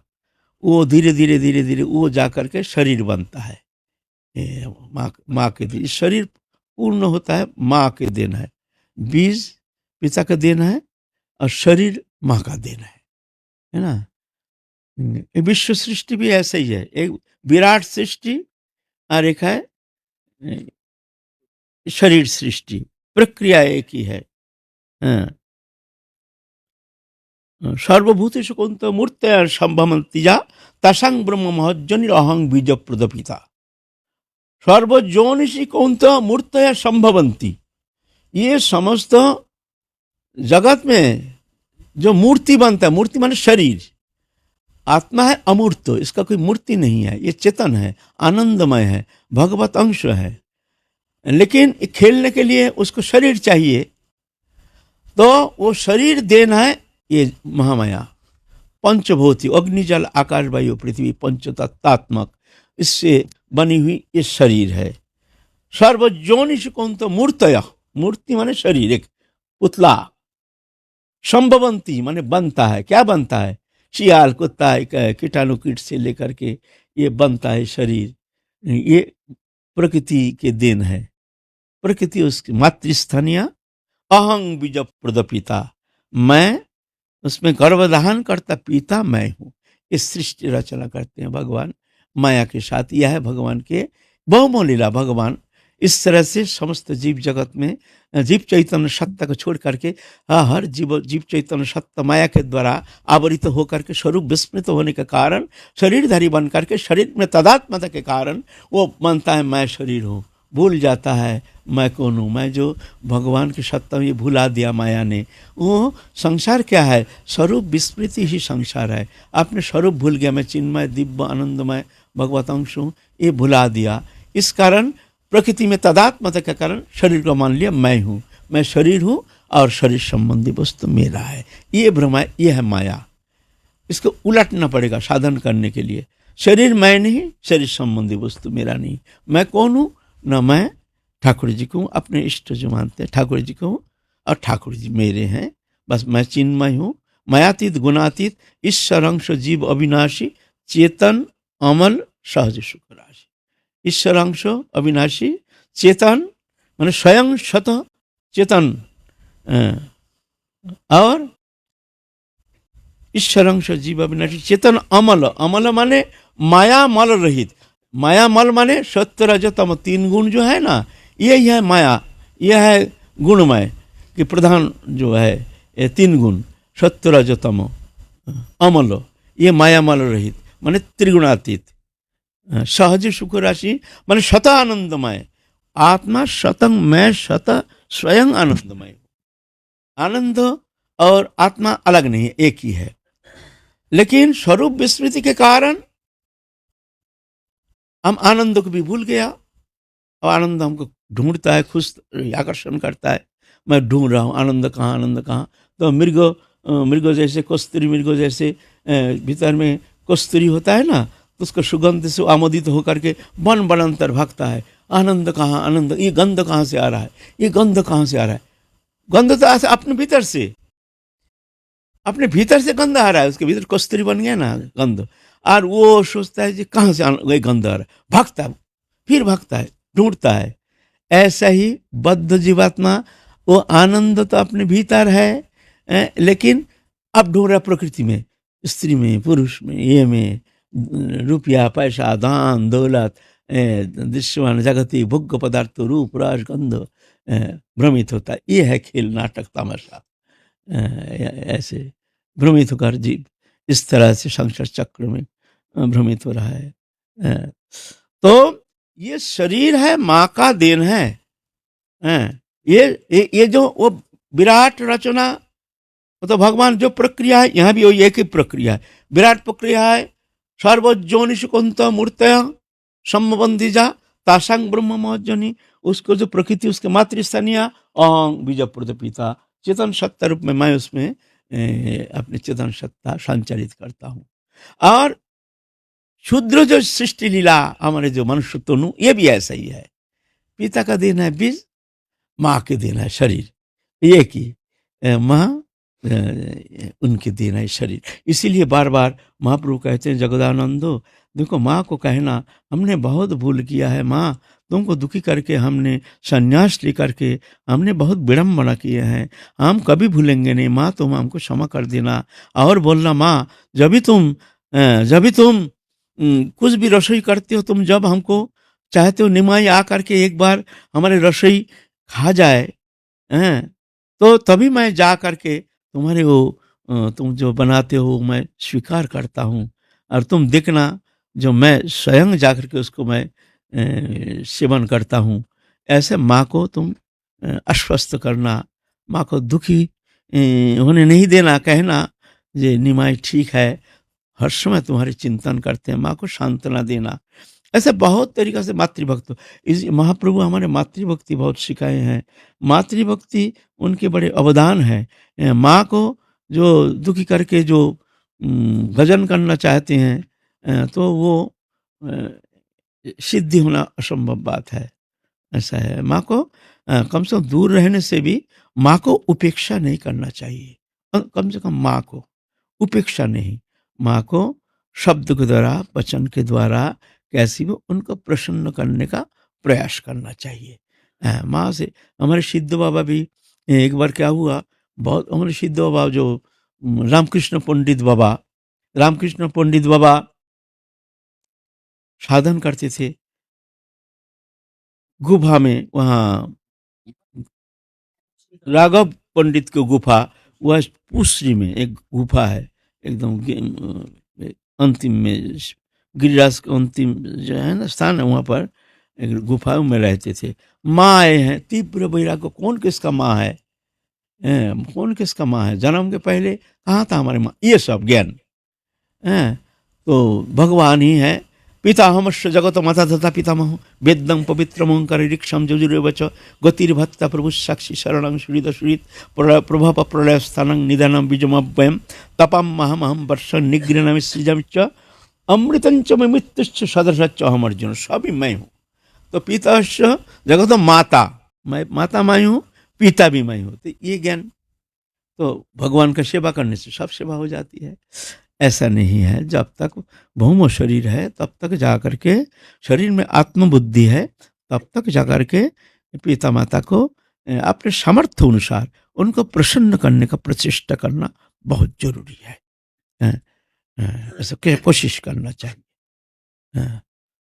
वो धीरे धीरे धीरे धीरे वो जा करके शरीर बनता है। माँ के दिन शरीर पूर्ण होता है, माँ के देन है। बीज पिता का देन है और शरीर माँ का देन है ना। विश्व सृष्टि भी ऐसे ही है, एक विराट सृष्टि और एक है शरीर सृष्टि, प्रक्रिया एक ही है। सर्वभूतेषु कौन्तेय मूर्तया संभवन्ति तसंग ब्रह्म महज्जनिर अहं बीज प्रदपिता। सर्वजोनिषि कौन्तेय मूर्तया संभवन्ति, ये समस्त जगत में जो मूर्ति बनता है, मूर्ति माने शरीर, आत्मा है अमूर्त, इसका कोई मूर्ति नहीं है, ये चेतन है, आनंदमय है, भगवत अंश है। लेकिन खेलने के लिए उसको शरीर चाहिए, तो वो शरीर देना है ये महामाया। पंचभूति अग्नि जल आकाश वायु पृथ्वी पंचतत्वात्मक, इससे बनी हुई ये शरीर है। सर्वजोनिष कौन तो मूर्तया, मूर्ति माने शरीर, एक पुतला। संभवंती माने बनता है, क्या बनता है, शियाल कुत्ता कीटाणु कीट से लेकर के ये बनता है शरीर। ये प्रकृति के देन है, प्रकृति उसकी मातृस्थानीय। अहं बीज प्रदपिता, मैं उसमें गर्भधान करता पिता मैं हूँ। इस सृष्टि रचना करते हैं भगवान माया के साथ। यह है भगवान के बहुमोल लीला। भगवान इस तरह से समस्त जीव जगत में जीव चैतन्य सत्ता को छोड़ करके हर जीव चैतन्य सत्ता माया के द्वारा आवरित होकर के स्वरूप विस्मृत होने के कारण शरीरधारी बन करके शरीर में तदात्मता के कारण वो मानता है मैं शरीर हूँ, भूल जाता है मैं कौन हूँ। मैं जो भगवान की सत्ता में ये भुला दिया माया ने। वो संसार क्या है, स्वरूप विस्मृति ही संसार है। आपने स्वरूप भूल गया, मैं चिन्मय दिव्य आनंदमय भगवत अंश हूँ, ये भुला दिया। इस कारण प्रकृति में तदात्मता के कारण शरीर को मान लिया मैं हूँ, मैं शरीर हूँ और शरीर संबंधी वस्तु मेरा है। ये भ्रम है, ये है माया। इसको उलटना पड़ेगा साधन करने के लिए। शरीर मैं नहीं, शरीर संबंधी वस्तु मेरा नहीं। मैं कौन हूँ, न मैं ठाकुर जी को हूँ, अपने इष्ट जो मानते हैं ठाकुर जी को हूँ और ठाकुर जी मेरे हैं। बस मैं चिन्मय हूँ, मायातीत गुणातीत ईश्वर अंश जीव अविनाशी चेतन अमल सहज सुख राशि। ईश्वर अंश अविनाशी चेतन माने स्वयं शत चेतन, और ईश्वर अंश जीव अविनाशी चेतन अमल, अमल माने माया मल रहित। माया मल माने सत्य रजतम तीन गुण जो है ना, यही है माया। यह है गुणमय कि प्रधान जो है ये तीन गुण सत्य रजतम अमल, ये माया मल रहित माने त्रिगुणातीत। सहज सुख राशि माने शत आनंदमय। आत्मा शतंग, मैं शत स्वयं आनंदमय। आनंद और आत्मा अलग नहीं है, एक ही है। लेकिन स्वरूप विस्मृति के कारण हम आनंद को भी भूल गया, और आनंद हमको ढूंढता है, खुश आकर्षण करता है। मैं ढूंढ रहा हूँ आनंद कहाँ, आनंद कहाँ। तो मृग जैसे कस्तूरी मृग जैसे भीतर में कस्तूरी होता है ना, तो उसको सुगंध से आमोदित होकर के वन वनांतर भागता है। आनंद कहाँ, आनंद, ये गंध कहाँ से आ रहा है, ये गंध कहाँ से आ रहा है। गंध तो अपने भीतर से, अपने भीतर से गंध आ रहा है, उसके भीतर कस्तूरी बन गया ना गंध, और वो सोचता है कि कहाँ से वही गंध आ रहा है, भागता है, फिर भागता है, ढूंढता है। ऐसा ही बद्ध जीवात्मा, वो आनंद तो अपने भीतर है, लेकिन अब ढूंढ रहा प्रकृति में, स्त्री में, पुरुष में, ये में, रुपया पैसा दान दौलत दृश्यमान जगती भोग्य पदार्थ रूप रस गंध भ्रमित होता है। ये है खेल नाटक तमाशा। ऐसे भ्रमित होकर जीव इस तरह से संसार चक्र में भ्रमित हो रहा है। तो ये शरीर है, माँ का देन है। ये जो वो विराट रचना, तो भगवान जो प्रक्रिया है, यहाँ भी वही एक ही प्रक्रिया है, विराट प्रक्रिया है। सर्वजोनिषुकंत मूर्तय सम्बंधिजा तासांग ब्रह्म महजनी, उसको जो प्रकृति उसके मातृस्थानीय अहं बीज पिता चेतन सत्ता रूप में मैं उसमें अपने चेतन सत्ता संचालित करता हूँ। और क्षुद्र जो सृष्टि लीला हमारे जो मनुष्य तनु, ये भी ऐसा ही है। पिता का देना है बीज, माँ के देना है शरीर, ये की माँ उनके देना है शरीर। इसीलिए बार बार महाप्रभु कहते हैं जगदानंदो, देखो माँ को कहना हमने बहुत भूल किया है, माँ तुमको दुखी करके हमने संन्यास लेकर के हमने बहुत विडम्बना किए हैं, हम कभी भूलेंगे नहीं माँ, तुम हमको क्षमा कर देना। और बोलना माँ, जब भी तुम कुछ भी रसोई करते हो, तुम जब हमको चाहते हो निमाई आ करके एक बार हमारे रसोई खा जाए, तो तभी मैं जा करके तुम्हारे वो तुम जो बनाते हो मैं स्वीकार करता हूँ। और तुम देखना जो मैं स्वयं जा करके उसको मैं सेवन करता हूँ। ऐसे माँ को तुम आश्वस्त करना, माँ को दुखी होने नहीं देना, कहना ये निमाई ठीक है, हर समय तुम्हारे चिंतन करते हैं, माँ को सांत्वना देना। ऐसे बहुत तरीका से मातृभक्त, इस महाप्रभु हमारे मातृभक्ति बहुत सिखाए हैं। मातृभक्ति उनके बड़े अवदान है। माँ को जो दुखी करके जो भजन करना चाहते हैं, तो वो सिद्धि होना असंभव बात है। ऐसा है, माँ को कम से कम दूर रहने से भी माँ को उपेक्षा नहीं करना चाहिए। कम से कम माँ को उपेक्षा नहीं, माँ को शब्द के द्वारा, वचन के द्वारा कैसी भी उनको प्रसन्न करने का प्रयास करना चाहिए। माँ से हमारे सिद्ध बाबा भी, एक बार क्या हुआ, बहुत हमारे सिद्ध बाबा जो रामकृष्ण पंडित बाबा साधन करते थे गुफा में, वहाँ राघव पंडित की गुफा, वह पुश्री में एक गुफा है, एकदम अंतिम में, गिरिराज के अंतिम जो है ना स्थान है, वहाँ पर एक गुफा में रहते थे। माँ आए हैं, तीव्र वैराग्य, कौन किसका माँ है, कौन किसका माँ है, जन्म के पहले कहाँ था हमारे माँ, ये सब ज्ञान है तो भगवान ही है। पिता हमस्य जगत माता तथा पितामह वेदं पवित्र ओंकार ऋक्षम जुजुरेवच गतिर्भक्ता प्रभु साक्षी शरणं सुहृद सुहृद प्रभाव प्रलय स्थानं निधनं बीजमव्ययं तपम महमहम वर्ष निगृहणम सृजम च अमृतंच मृत्युश्च सदृशच्च अहम अर्जुन, सभी मैं हूँ। तो पिता जगत माता, मैं माता मैं हूँ, पिता भी मैं हूँ। तो ये ज्ञान, तो भगवान का सेवा करने से सब सेवा हो जाती है। ऐसा नहीं है, जब तक भौम शरीर है तब तक जाकर के, शरीर में आत्मबुद्धि है तब तक जाकर के पिता माता को अपने सामर्थ्य अनुसार उनको प्रसन्न करने का प्रचेष्टा करना बहुत जरूरी है। ऐसा कोशिश करना चाहिए।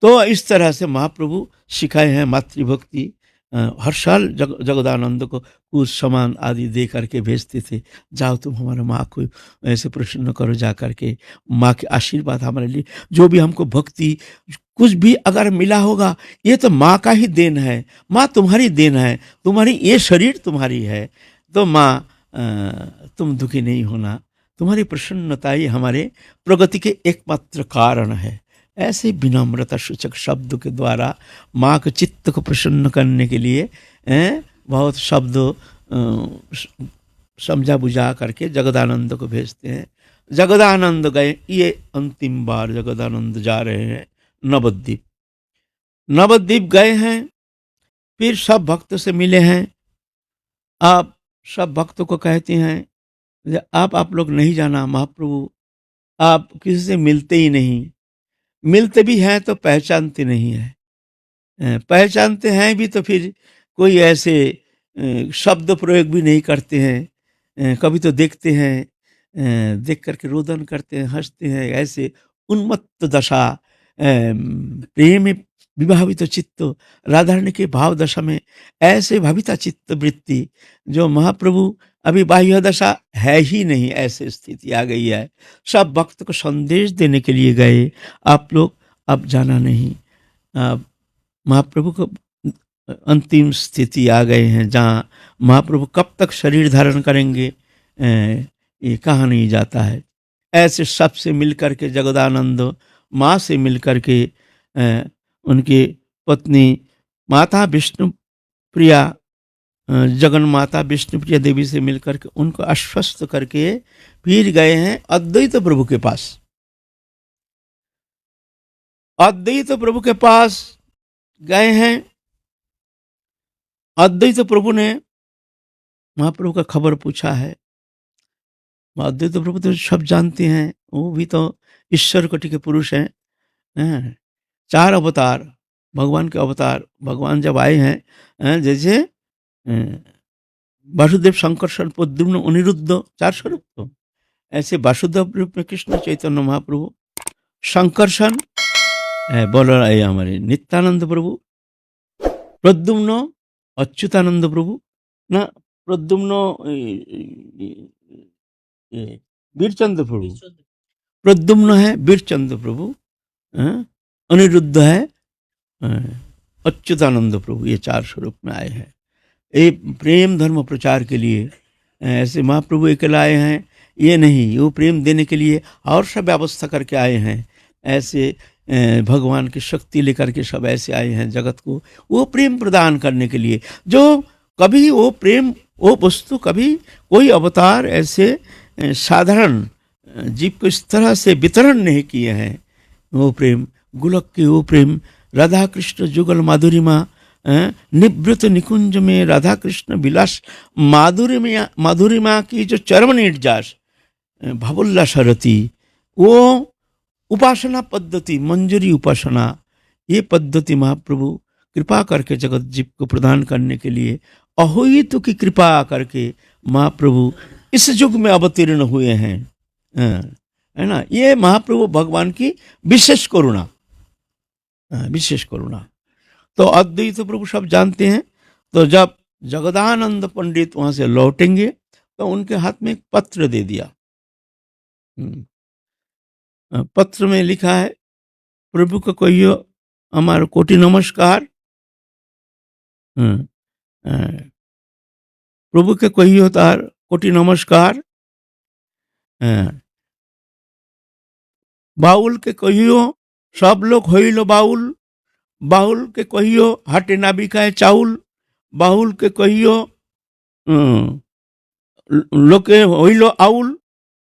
तो इस तरह से महाप्रभु सिखाए हैं मातृभक्ति। हर साल जगदानंद को कुछ सामान आदि दे करके भेजते थे, जाओ तुम हमारे माँ को ऐसे प्रसन्न करो, जा करके माँ के आशीर्वाद हमारे लिए, जो भी हमको भक्ति कुछ भी अगर मिला होगा, ये तो माँ का ही देन है, माँ तुम्हारी देन है, तुम्हारी ये शरीर तुम्हारी है। तो माँ तुम दुखी नहीं होना, तुम्हारी प्रसन्नता ही हमारे प्रगति के एकमात्र कारण है। ऐसे विनम्रता सूचक शब्द के द्वारा माँ के चित्त को प्रसन्न करने के लिए बहुत शब्द समझा बुझा करके जगदानंद को भेजते हैं। जगदानंद गए, ये अंतिम बार जगदानंद जा रहे हैं नवद्वीप। नवद्वीप गए हैं, फिर सब भक्त से मिले हैं। आप सब भक्तों को कहते हैं आप लोग नहीं जाना, महाप्रभु आप किसी से मिलते ही नहीं, मिलते भी हैं तो पहचानते नहीं हैं, पहचानते हैं भी तो फिर कोई ऐसे शब्द प्रयोग भी नहीं करते हैं। कभी तो देखते हैं, देख करके रोदन करते हैं, हंसते हैं, ऐसे उन्मत्त दशा, प्रेम में विभावित चित्त, राधारणी के भाव दशा में ऐसे भाविता चित्त वृत्ति जो महाप्रभु अभी बाह्य दशा है ही नहीं, ऐसी स्थिति आ गई है। सब भक्त को संदेश देने के लिए गए, आप लोग अब जाना नहीं। महाप्रभु को अंतिम स्थिति आ गए हैं जहाँ महाप्रभु कब तक शरीर धारण करेंगे ये कहा नहीं जाता है। ऐसे सबसे मिलकर के जगदानंद माँ से मिलकर के उनकी पत्नी माता विष्णु प्रिया जगन माता विष्णुप्रिया देवी से मिलकर के उनको आश्वस्त करके फिर गए हैं अद्वैत प्रभु के पास। अद्वैत प्रभु के पास गए हैं। अद्वैत प्रभु ने महाप्रभु का खबर पूछा है। अद्वैत प्रभु तो सब जानते हैं, वो भी तो ईश्वर कोटि के पुरुष हैं। 4 अवतार भगवान के अवतार, भगवान जब आए हैं जैसे वासुदेव, संकर्षण, प्रद्युम्न, अनिरुद्ध, 4 स्वरूप। तो ऐसे वासुदेव रूप में कृष्ण चैतन्य महाप्रभु, संकर्षण बोल रहे हमारे नित्यानंद प्रभु, प्रद्युम्न अच्युतानंद प्रभु ना, प्रद्युम्न वीरचंद्र प्रभु, प्रद्युम्न है वीरचंद्र प्रभु, अनिरुद्ध है अच्युतानंद प्रभु। ये 4 स्वरूप में आए हैं ये प्रेम धर्म प्रचार के लिए। ऐसे महाप्रभु अकेला आए हैं ये नहीं, वो प्रेम देने के लिए और सब व्यवस्था करके आए हैं। ऐसे भगवान की शक्ति लेकर के सब ऐसे आए हैं जगत को वो प्रेम प्रदान करने के लिए। जो कभी वो प्रेम, वो वस्तु कभी कोई अवतार ऐसे साधारण जीव को इस तरह से वितरण नहीं किए हैं। वो प्रेम गुलक की, वो प्रेम राधा कृष्ण जुगल माधुरिमा, निवृत निकुंज में राधा कृष्ण विलास माधुरिमा की जो चरम निर्जास भवुल्लास रति, वो उपासना पद्धति, मंजरी उपासना, ये पद्धति महाप्रभु कृपा करके जगत जीव को प्रदान करने के लिए अहोहित की कृपा करके महाप्रभु इस युग में अवतीर्ण हुए हैं, है ना। ये महाप्रभु भगवान की विशेष करुणा, विशेष करुणा। तो अद्वैत प्रभु सब जानते हैं। तो जब जगदानंद पंडित वहां से लौटेंगे तो उनके हाथ में एक पत्र दे दिया। पत्र में लिखा है, प्रभु को कहियो हमारा कोटि नमस्कार, प्रभु के कहियो तार कोटि नमस्कार, बाउल के कहियो सब लोग होइलो बाउल, बाउल के कहियो हटे नाबिकाए चाउल, बाउल के कहियो लोके होइलो आउल,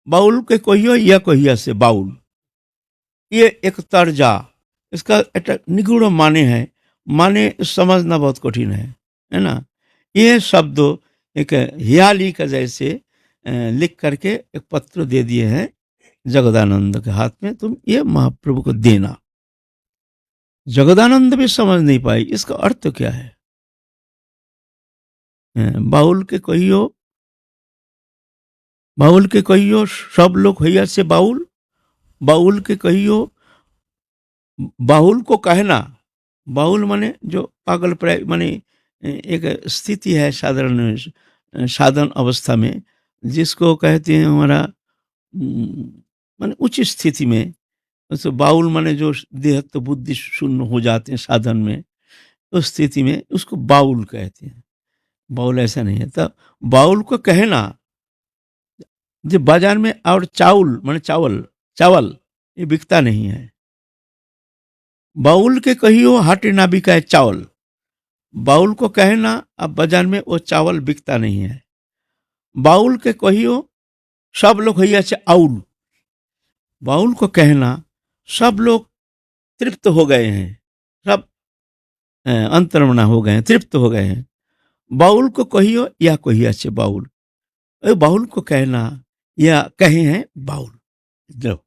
बाउल के कहियो या कहिया से बाउल। ये एक तर्जा, इसका एक निगूढ़ माने है, माने समझना बहुत कठिन है ना। ये शब्द एक हियाली का जैसे लिख करके एक पत्र दे दिए हैं जगदानंद के हाथ में, तुम ये महाप्रभु को देना। जगदानंद भी समझ नहीं पाई इसका अर्थ क्या है। बाउल के कहियो, बाउल के कहियो सब लोग हैया से बाउल, बाउल के कहियो, बाउल को कहना, बाउल माने जो पागल प्राय, माने एक स्थिति है साधारण साधन अवस्था में जिसको कहते हैं हमारा माने उच्च स्थिति में। तो बाउल माने जो देह तो बुद्धि शून्य हो जाते हैं साधन में, उस स्थिति में उसको बाउल कहते हैं। बाउल ऐसा नहीं है। तो बाउल को कहना जो बाजार में, और चाउल माने चावल, चावल ये बिकता नहीं है। बाउल के कहियो हाटे ना बिकाए चावल, बाउल को कहना अब बाजार में वो चावल बिकता नहीं है। बाउल के कहियो सब लोग हैया से आउल, बाउल को कहना सब लोग तृप्त हो गए हैं, सब अंतर्मना हो गए हैं, तृप्त हो गए हैं। बाउल को कहियो या कहिया से बाउल, बाउल को कहना या कहे हैं बाउल। लो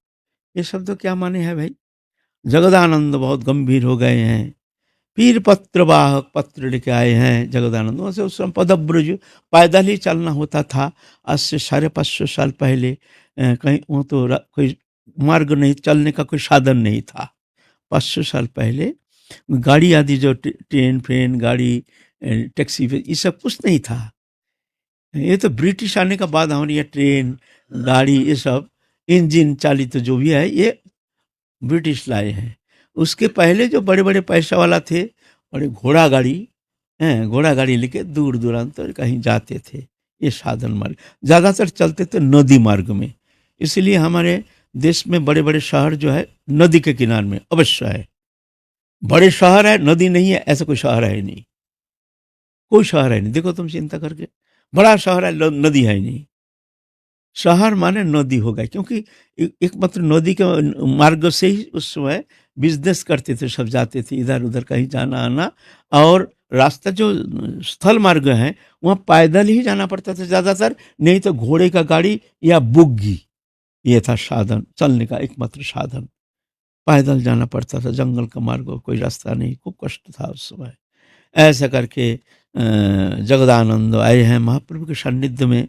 ये शब्द क्या माने हैं भाई। जगदानंद बहुत गंभीर हो गए हैं। फिर पत्रवाहक पत्र लेके आए हैं जगदानंद। वैसे उस समय पदब्रज पैदल ही चलना होता था। आज से 550 साल पहले कहीं वो तो कोई मार्ग नहीं, चलने का कोई साधन नहीं था। 500 साल पहले गाड़ी आदि जो ट्रेन फ्रेन गाड़ी टैक्सी ये सब कुछ नहीं था। ये तो ब्रिटिश आने के बाद हमारे यहाँ ट्रेन, गाड़ी, ये सब इंजन चालित जो भी है ये ब्रिटिश लाए हैं। उसके पहले जो बड़े बड़े पैसा वाला थे, बड़े घोड़ा गाड़ी हैं, घोड़ा गाड़ी लेके दूर दूरांतर कहीं जाते थे। ये साधन मार्ग ज़्यादातर चलते थे नदी मार्ग में, इसलिए हमारे देश में बड़े बड़े शहर जो है नदी के किनारे में अवश्य है। बड़े शहर है, नदी नहीं है, ऐसा कोई शहर है ही नहीं, कोई शहर है नहीं। देखो तुम चिंता करके, बड़ा शहर है, नदी है ही नहीं। शहर माने नदी हो गए, क्योंकि एकमात्र नदी के मार्ग से ही उस समय बिजनेस करते थे, सब जाते थे इधर उधर कहीं जाना आना। और रास्ता जो स्थल मार्ग है वहाँ पैदल ही जाना पड़ता था ज़्यादातर, नहीं तो घोड़े का गाड़ी या बुग्गी, ये था साधन, चलने का एकमात्र साधन। पैदल जाना पड़ता था, जंगल का मार्ग, कोई रास्ता नहीं, खूब कष्ट था उस समय। ऐसा करके जगदानंद आए हैं महाप्रभु के सान्निध्य में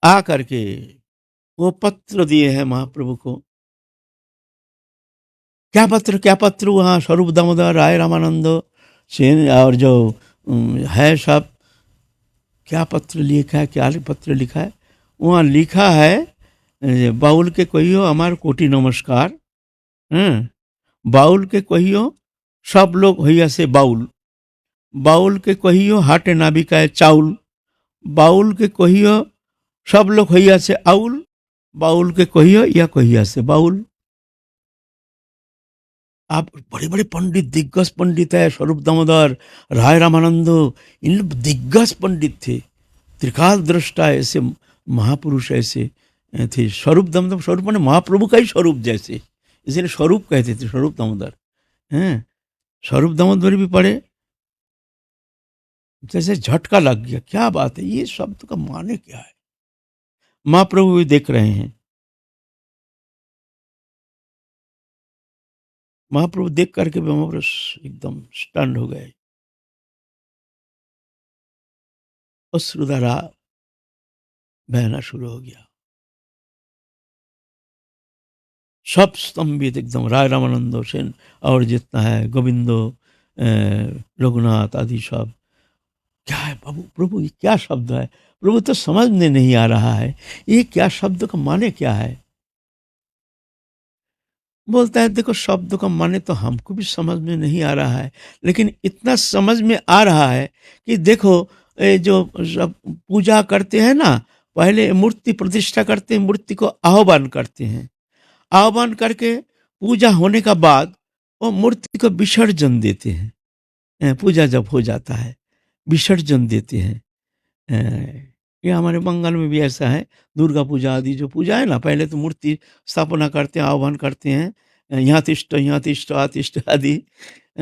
आ करके, वो पत्र दिए हैं महाप्रभु को। क्या पत्र वहाँ स्वरूप दामोदर राय रामानंद सेन और जो है सब, क्या पत्र लिखा है, क्या पत्र लिखा है वहाँ लिखा है, बाउल के कहियो हमार कोटि नमस्कार। बाउल के कहियो सब लोग होइया से बाउल, बाउल के कहियो हाटे नाबिकाए चाउल, बाउल के कहियो सब लोग होइया से आउल, बाउल के कहियो या कहिया से बाउल। आप बड़े बड़े पंडित, दिग्गज पंडित है, स्वरूप दामोदर राय रामानंद, इन लोग दिग्गज पंडित थे, त्रिकाल दृष्टा, ऐसे महापुरुष ऐसे थे। स्वरूप दामोदर, स्वरूप माने महाप्रभु का ही स्वरूप जैसे, इसलिए स्वरूप कहते थे स्वरूप दामोदर हैं। स्वरूप दामोदर भी पढ़े, जैसे झटका लग गया, क्या बात है, ये शब्द का माने क्या है। महाप्रभु भी देख रहे हैं, महाप्रभु देख करके भी महाप्रभु एकदम स्टंड हो गए, अश्रुधारा बहना शुरू हो गया, सब स्तंभित एकदम। राय रामानंद सेन और जितना है, गोविंदो, रघुनाथ आदि सब, क्या है बाबू प्रभु, ये क्या शब्द है, प्रभु तो समझ में नहीं आ रहा है, ये क्या शब्द का माने क्या है। बोलता है देखो शब्द का माने तो हमको भी समझ में नहीं आ रहा है, लेकिन इतना समझ में आ रहा है कि देखो ये जो सब पूजा करते हैं ना, पहले मूर्ति प्रतिष्ठा करते हैं, मूर्ति को आह्वान करते हैं, आह्वान करके पूजा होने का बाद वो मूर्ति को विसर्जन देते हैं। पूजा जब हो जाता है विसर्जन देते हैं। ये हमारे बंगाल में भी ऐसा है, दुर्गा पूजा आदि जो पूजा है ना, पहले तो मूर्ति स्थापना करते हैं, आह्वान करते हैं, यहाँ तिष्ठ आतिष्ठ आदि,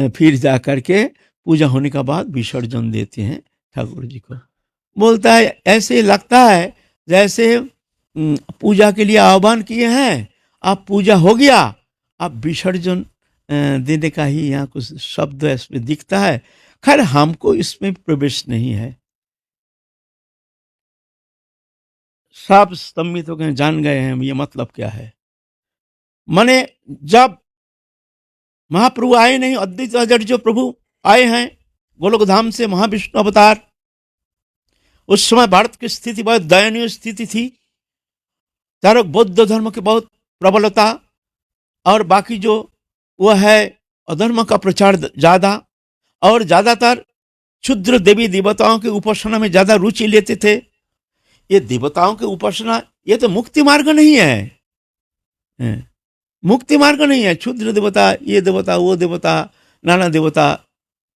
फिर जा करके पूजा होने के बाद विसर्जन देते हैं ठाकुर जी को। बोलता है ऐसे लगता है जैसे पूजा के लिए आह्वान किए हैं, आप पूजा हो गया, आप विसर्जन देने का ही यहाँ कुछ शब्द इसमें दिखता है। खैर हमको इसमें प्रवेश नहीं है। सब स्तंभित हो गए, जान गए हैं ये मतलब क्या है। माने जब महाप्रभु आए नहीं, अद्वैत आचार्य जो प्रभु आए हैं गोलोक धाम से, महाविष्णु अवतार, उस समय भारत की स्थिति बहुत दयनीय स्थिति थी। चारों बौद्ध धर्म की बहुत प्रबलता, और बाकी जो वह है अधर्म का प्रचार ज्यादा, और ज्यादातर क्षुद्र देवी देवताओं की उपासना में ज्यादा रुचि लेते थे। ये देवताओं की उपासना ये तो मुक्ति मार्ग नहीं है, मुक्ति मार्ग नहीं है। क्षुद्र देवता, ये देवता, वो देवता, नाना देवता,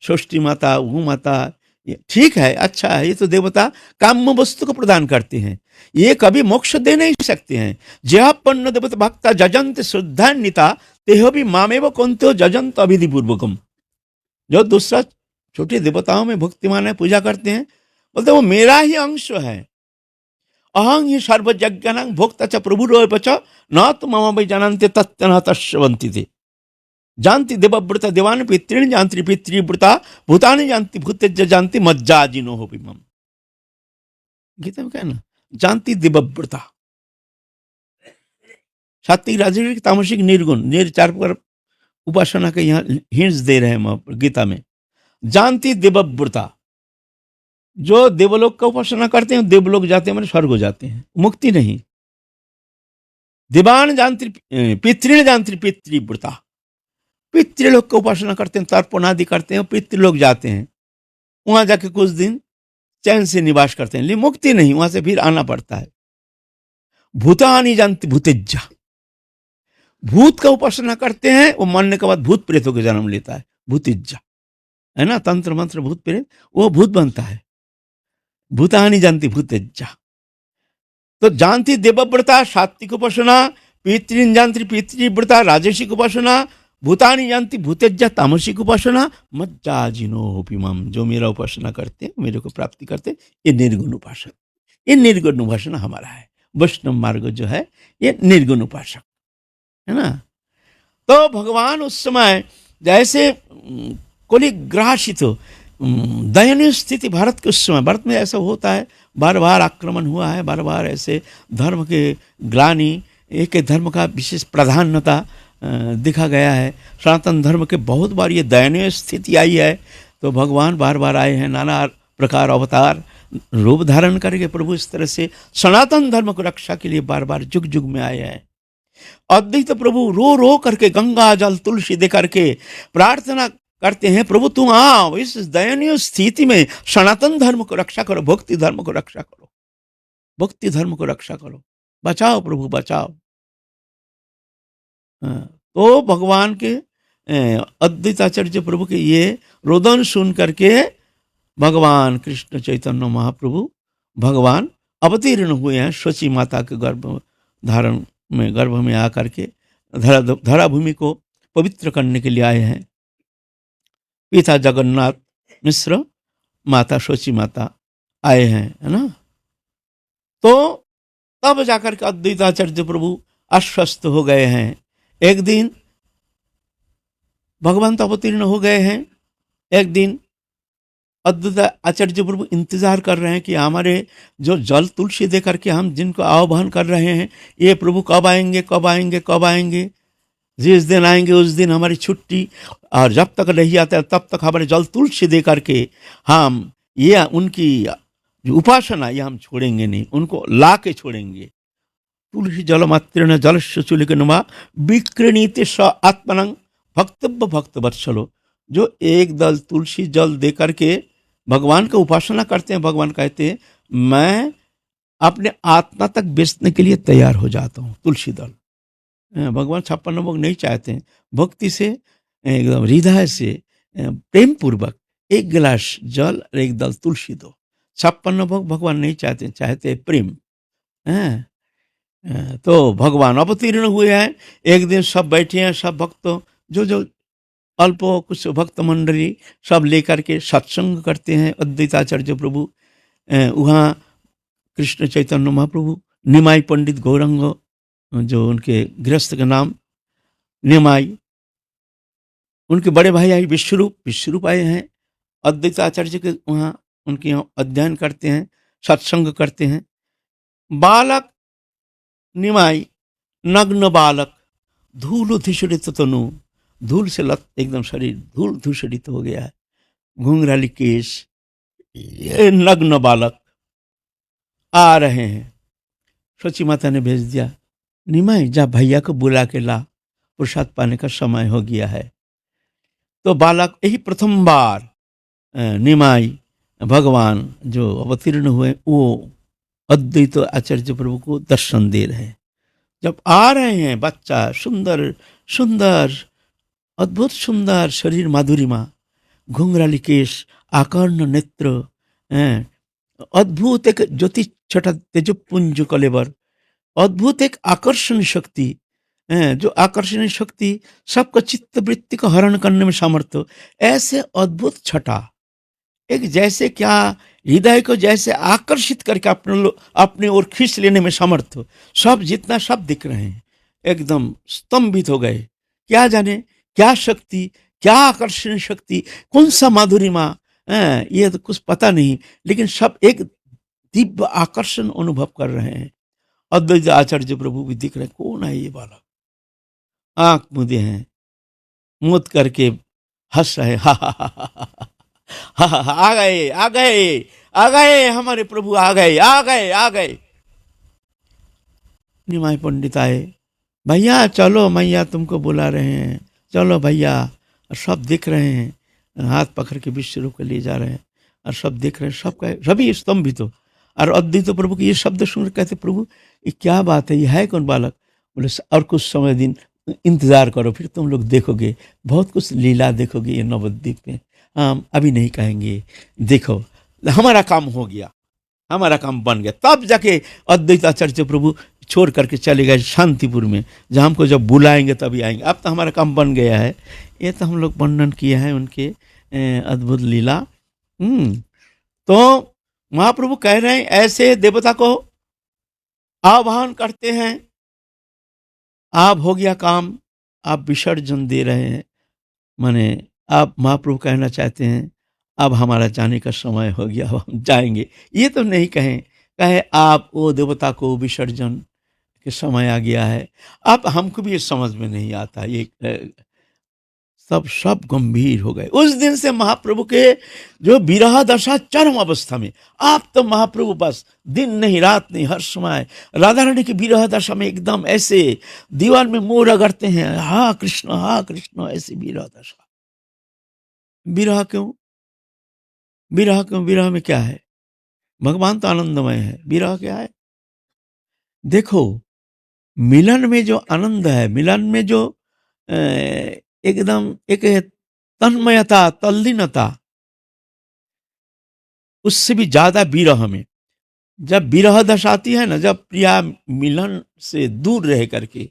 षष्ठी माता, वो माता, ये ठीक है, अच्छा है, ये तो देवता काम वस्तु को प्रदान करते हैं, ये कभी मोक्ष दे नहीं सकते हैं। जयापन्न देवता भक्ता जजंत श्रद्धान्विता तेह भी मामेव कौंत्यो जजंत अविधि पूर्वकम। जो दूसरा छोटे देवताओं में भक्तिमान है, पूजा करते हैं, बोलते वो मेरा ही अंश है। अहं ही सर्वज्ञानं भोक्ता च प्रभुरोऽपि च न तु मम वै जानन्ति तत् न तस्यवन्ति ते। जानती देवव्रता देवान पितॄन् जानती पितृव्रता भूतानि जानती भूतेज्य जानती मज्जाजिनो हो मम। गीता में क्या है ना, जानती देवव्रता, सात्विक राजसिक तामसिक निर्गुण, चार प्रकार उपासना के यहाँ हिंट्स दे रहे हैं गीता में। जानती देवव्रता, जो देवलोक का उपासना करते हैं देवलोक जाते हैं, मैंने स्वर्ग हो जाते हैं, मुक्ति नहीं। दिवान जानती पितृण जानती पितृव्रता, पितृलोक का उपासना करते हैं, तर्पण आदि करते हैं, पितृलोक जाते हैं, वहां जाके कुछ दिन चैन से निवास करते हैं, लेकिन मुक्ति नहीं, वहां से फिर आना पड़ता है। भूतानी जानती भूतेज्जा, भूत का उपासना करते हैं, वो मरने के बाद भूत प्रेतों के जन्म लेता है, भूतिज्जा है ना, तंत्र मंत्र भूत प्रेत, वो भूत बनता है। भूतानी जानती भूतेज्जा, तो जानती देवव्रता सात्विक उपासना, पितृन जानती पितृव्रता राजसिक उपासना, भूतानी जानती भूतेज्जा तामसिक उपासना, मज्जाजिनो पिमम, जो मेरा उपासना करते हैं, मेरे को प्राप्ति करते हैं, ये निर्गुण उपासक। ये निर्गुण उपासना हमारा है, वैष्णव मार्ग जो है ये निर्गुण उपासक है ना। तो भगवान उस समय जैसे कोलिग्रासित दयनीय स्थिति भारत के उस समय, भारत में ऐसा होता है, बार बार आक्रमण हुआ है, बार बार ऐसे धर्म के ग्लानि, एक एक धर्म का विशेष प्राधान्यता दिखा गया है। सनातन धर्म के बहुत बार ये दयनीय स्थिति आई है, तो भगवान बार बार आए हैं, नाना प्रकार अवतार रूप धारण करके प्रभु इस तरह से सनातन धर्म को रक्षा के लिए बार बार जुग जुग में आए हैं। अद्वैत प्रभु रो रो करके गंगा जल तुलसी दे करके प्रार्थना करते हैं, प्रभु तुम आओ, इस दयनीय स्थिति में सनातन धर्म को रक्षा करो, भक्ति धर्म को रक्षा करो, भक्ति धर्म को रक्षा करो, बचाओ प्रभु बचाओ। तो भगवान के अद्वैताचार्य प्रभु के ये रोदन सुन करके भगवान कृष्ण चैतन्य महाप्रभु भगवान अवतीर्ण हुए हैं, शची माता के गर्भ में आकर के धरा भूमि को पवित्र करने के लिए आए हैं। पिता जगन्नाथ मिश्र, माता शची माता आए हैं, है ना। तो तब जाकर के अद्वैताचार्य प्रभु आश्वस्त हो गए हैं। एक दिन भगवान तो अवतीर्ण हो गए हैं, एक दिन अद्वैत आचार्य प्रभु इंतजार कर रहे हैं कि हमारे जो जल तुलसी दे करके हम जिनको आह्वान कर रहे हैं, ये प्रभु कब आएंगे कब आएंगे कब आएंगे, जिस दिन आएंगे उस दिन हमारी छुट्टी, और जब तक नहीं आता है तब तक हमारे जल तुलसी दे करके हम ये उनकी उपासना ये हम छोड़ेंगे नहीं, उनको ला के छोड़ेंगे। तुलसी जल मात्रेण जलस्य चुलिकनुमा विक्रणीते स आत्मनं भक्तव्य भक्त वत्सलो, जो एक दल तुलसी जल दे करके भगवान का उपासना करते हैं, भगवान कहते हैं मैं अपने आत्मा तक बेचने के लिए तैयार हो जाता हूँ। तुलसी दल, भगवान 56 भोग नहीं चाहते हैं, भक्ति से एकदम हृदय से प्रेम पूर्वक एक गिलास जल और एक दल तुलसी दो। 56 भोग भगवान नहीं चाहते, चाहते प्रेम। तो भगवान अवतीर्ण हुए हैं। एक दिन सब बैठे हैं, सब भक्त जो जो अल्प कुछ भक्त मंडली सब लेकर के सत्संग करते हैं। अद्वैताचार्य प्रभु वहाँ कृष्ण चैतन्य महाप्रभु, निमाई पंडित गौरंग जो उनके गृहस्थ का नाम निमाई, उनके बड़े भाई आई विश्वरूप आए हैं। अद्वैताचार्य के वहाँ उनके यहाँ अध्ययन करते हैं, सत्संग करते हैं। बालक निमाई नग्न बालक, धूल धूसरित तनु, धूल से लत एकदम शरीर धूल धूसरित हो गया है, घुंघराली केश, ये नग्न बालक आ रहे हैं। शची माता ने भेज दिया, निमाई जा भैया को बुला के ला, प्रसाद पाने का समय हो गया है। तो बालक यही प्रथम बार निमाई भगवान जो अवतीर्ण हुए वो अद्वैत आचार्य प्रभु को दर्शन दे रहे हैं। जब आ रहे हैं बच्चा, सुंदर सुंदर अद्भुत सुंदर शरीर माधुरिमा, घुंघराली केश, आकर्ण नेत्र, अद्भुत एक ज्योति छटा तेजपुंज कलेवर, अद्भुत एक आकर्षण शक्ति, जो आकर्षण शक्ति सबका चित्त वृत्ति को हरण करने में समर्थ, ऐसे अद्भुत छटा एक जैसे क्या हृदय को जैसे आकर्षित करके अपने ओर खींच लेने में समर्थ, सब जितना सब दिख रहे हैं, एकदम स्तंभित हो गए। क्या जाने क्या शक्ति, क्या आकर्षण शक्ति, कौन सा माधुरिमा, ये तो कुछ पता नहीं, लेकिन सब एक दिव्य आकर्षण अनुभव कर रहे हैं। अद्वैत आचार्य प्रभु भी दिख रहे हैं, कौन है ये बालक, आंख मुदे हैं, मूत करके हंस रहे, हा हा हा हा हा, आ गए आ गए हमारे प्रभु, आ गए आ गए आ गए। निमाई पंडित आए, भैया चलो, मैया तुमको बुला रहे हैं, चलो भैया। और सब देख रहे हैं, हाथ पकड़ के विश्वरूप को ले जा रहे हैं, और सब देख रहे हैं, सब कहे, सभी स्तंभित हो। और अद्वैत प्रभु के ये शब्द सुन कहते, प्रभु ये क्या बात है, ये है कौन बालक? बोले और कुछ समय दिन इंतजार करो, फिर तुम लोग देखोगे, बहुत कुछ लीला देखोगे ये नवद्वीप में। हम अभी नहीं कहेंगे, देखो हमारा काम हो गया, हमारा काम बन गया। तब जाके अद्वैताचार्य प्रभु छोड़ करके चले गए शांतिपुर में, जहाँ हमको जब बुलाएंगे तभी आएंगे। अब तो हमारा काम बन गया है। ये तो हम लोग वर्णन किया है उनके अद्भुत लीला। तो महाप्रभु कह रहे हैं ऐसे देवता को आह्वान करते हैं, आप हो गया काम, आप विसर्जन दे रहे हैं, माने आप महाप्रभु कहना चाहते हैं अब हमारा जाने का समय हो गया, अब हम जाएंगे। ये तो नहीं कहें, कहे आप वो देवता को विसर्जन के समय आ गया है। अब हमको भी ये समझ में नहीं आता, ये सब गंभीर हो गए। उस दिन से महाप्रभु के जो विरह दशा चरम अवस्था में, आप तो महाप्रभु बस दिन नहीं रात नहीं हर समय राधा रानी की विरह दशा में एकदम ऐसे दीवार में मुंह रगड़ते हैं, हा कृष्ण, ऐसी विरह दशा। विरह क्यों? विरह क्यों? विरह में क्या है? भगवान तो आनंदमय है, विरह क्या है? देखो, मिलन में जो आनंद है, मिलन में जो एकदम एक तन्मयता, तल्लीनता, उससे भी ज्यादा विरह में, जब विरह दशा आती है ना, जब प्रिया मिलन से दूर रह करके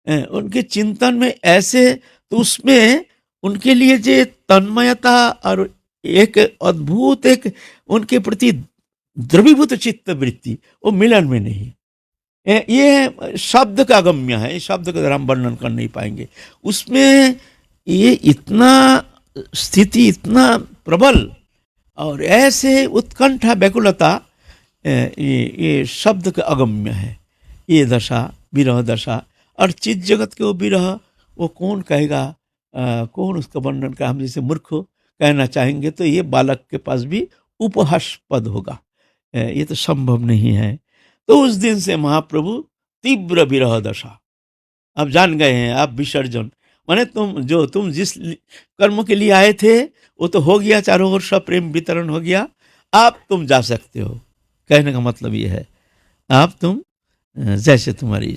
उनके चिंतन में ऐसे, तो उसमें उनके लिए जो तन्मयता और एक अद्भुत एक उनके प्रति द्रवीभूत चित्त वृत्ति, वो मिलन में नहीं। ये शब्द का अगम्य है, इस शब्द का हम वर्णन कर नहीं पाएंगे। उसमें ये इतना स्थिति, इतना प्रबल और ऐसे उत्कंठा व्याकुलता, ये शब्द का अगम्य है। ये दशा, विरह दशा, और चित जगत के वो विरह, वो कौन कहेगा, कौन उसका वर्णन का? हम जैसे मूर्ख कहना चाहेंगे तो ये बालक के पास भी उपहासपद होगा, ये तो संभव नहीं है। तो उस दिन से महाप्रभु तीव्र विरह दशा, अब जान गए हैं आप विसर्जन, माने तुम जिस कर्म के लिए आए थे वो तो हो गया, चारों ओर सब प्रेम वितरण हो गया, आप तुम जा सकते हो। कहने का मतलब ये है, आप तुम जैसे तुम्हारी।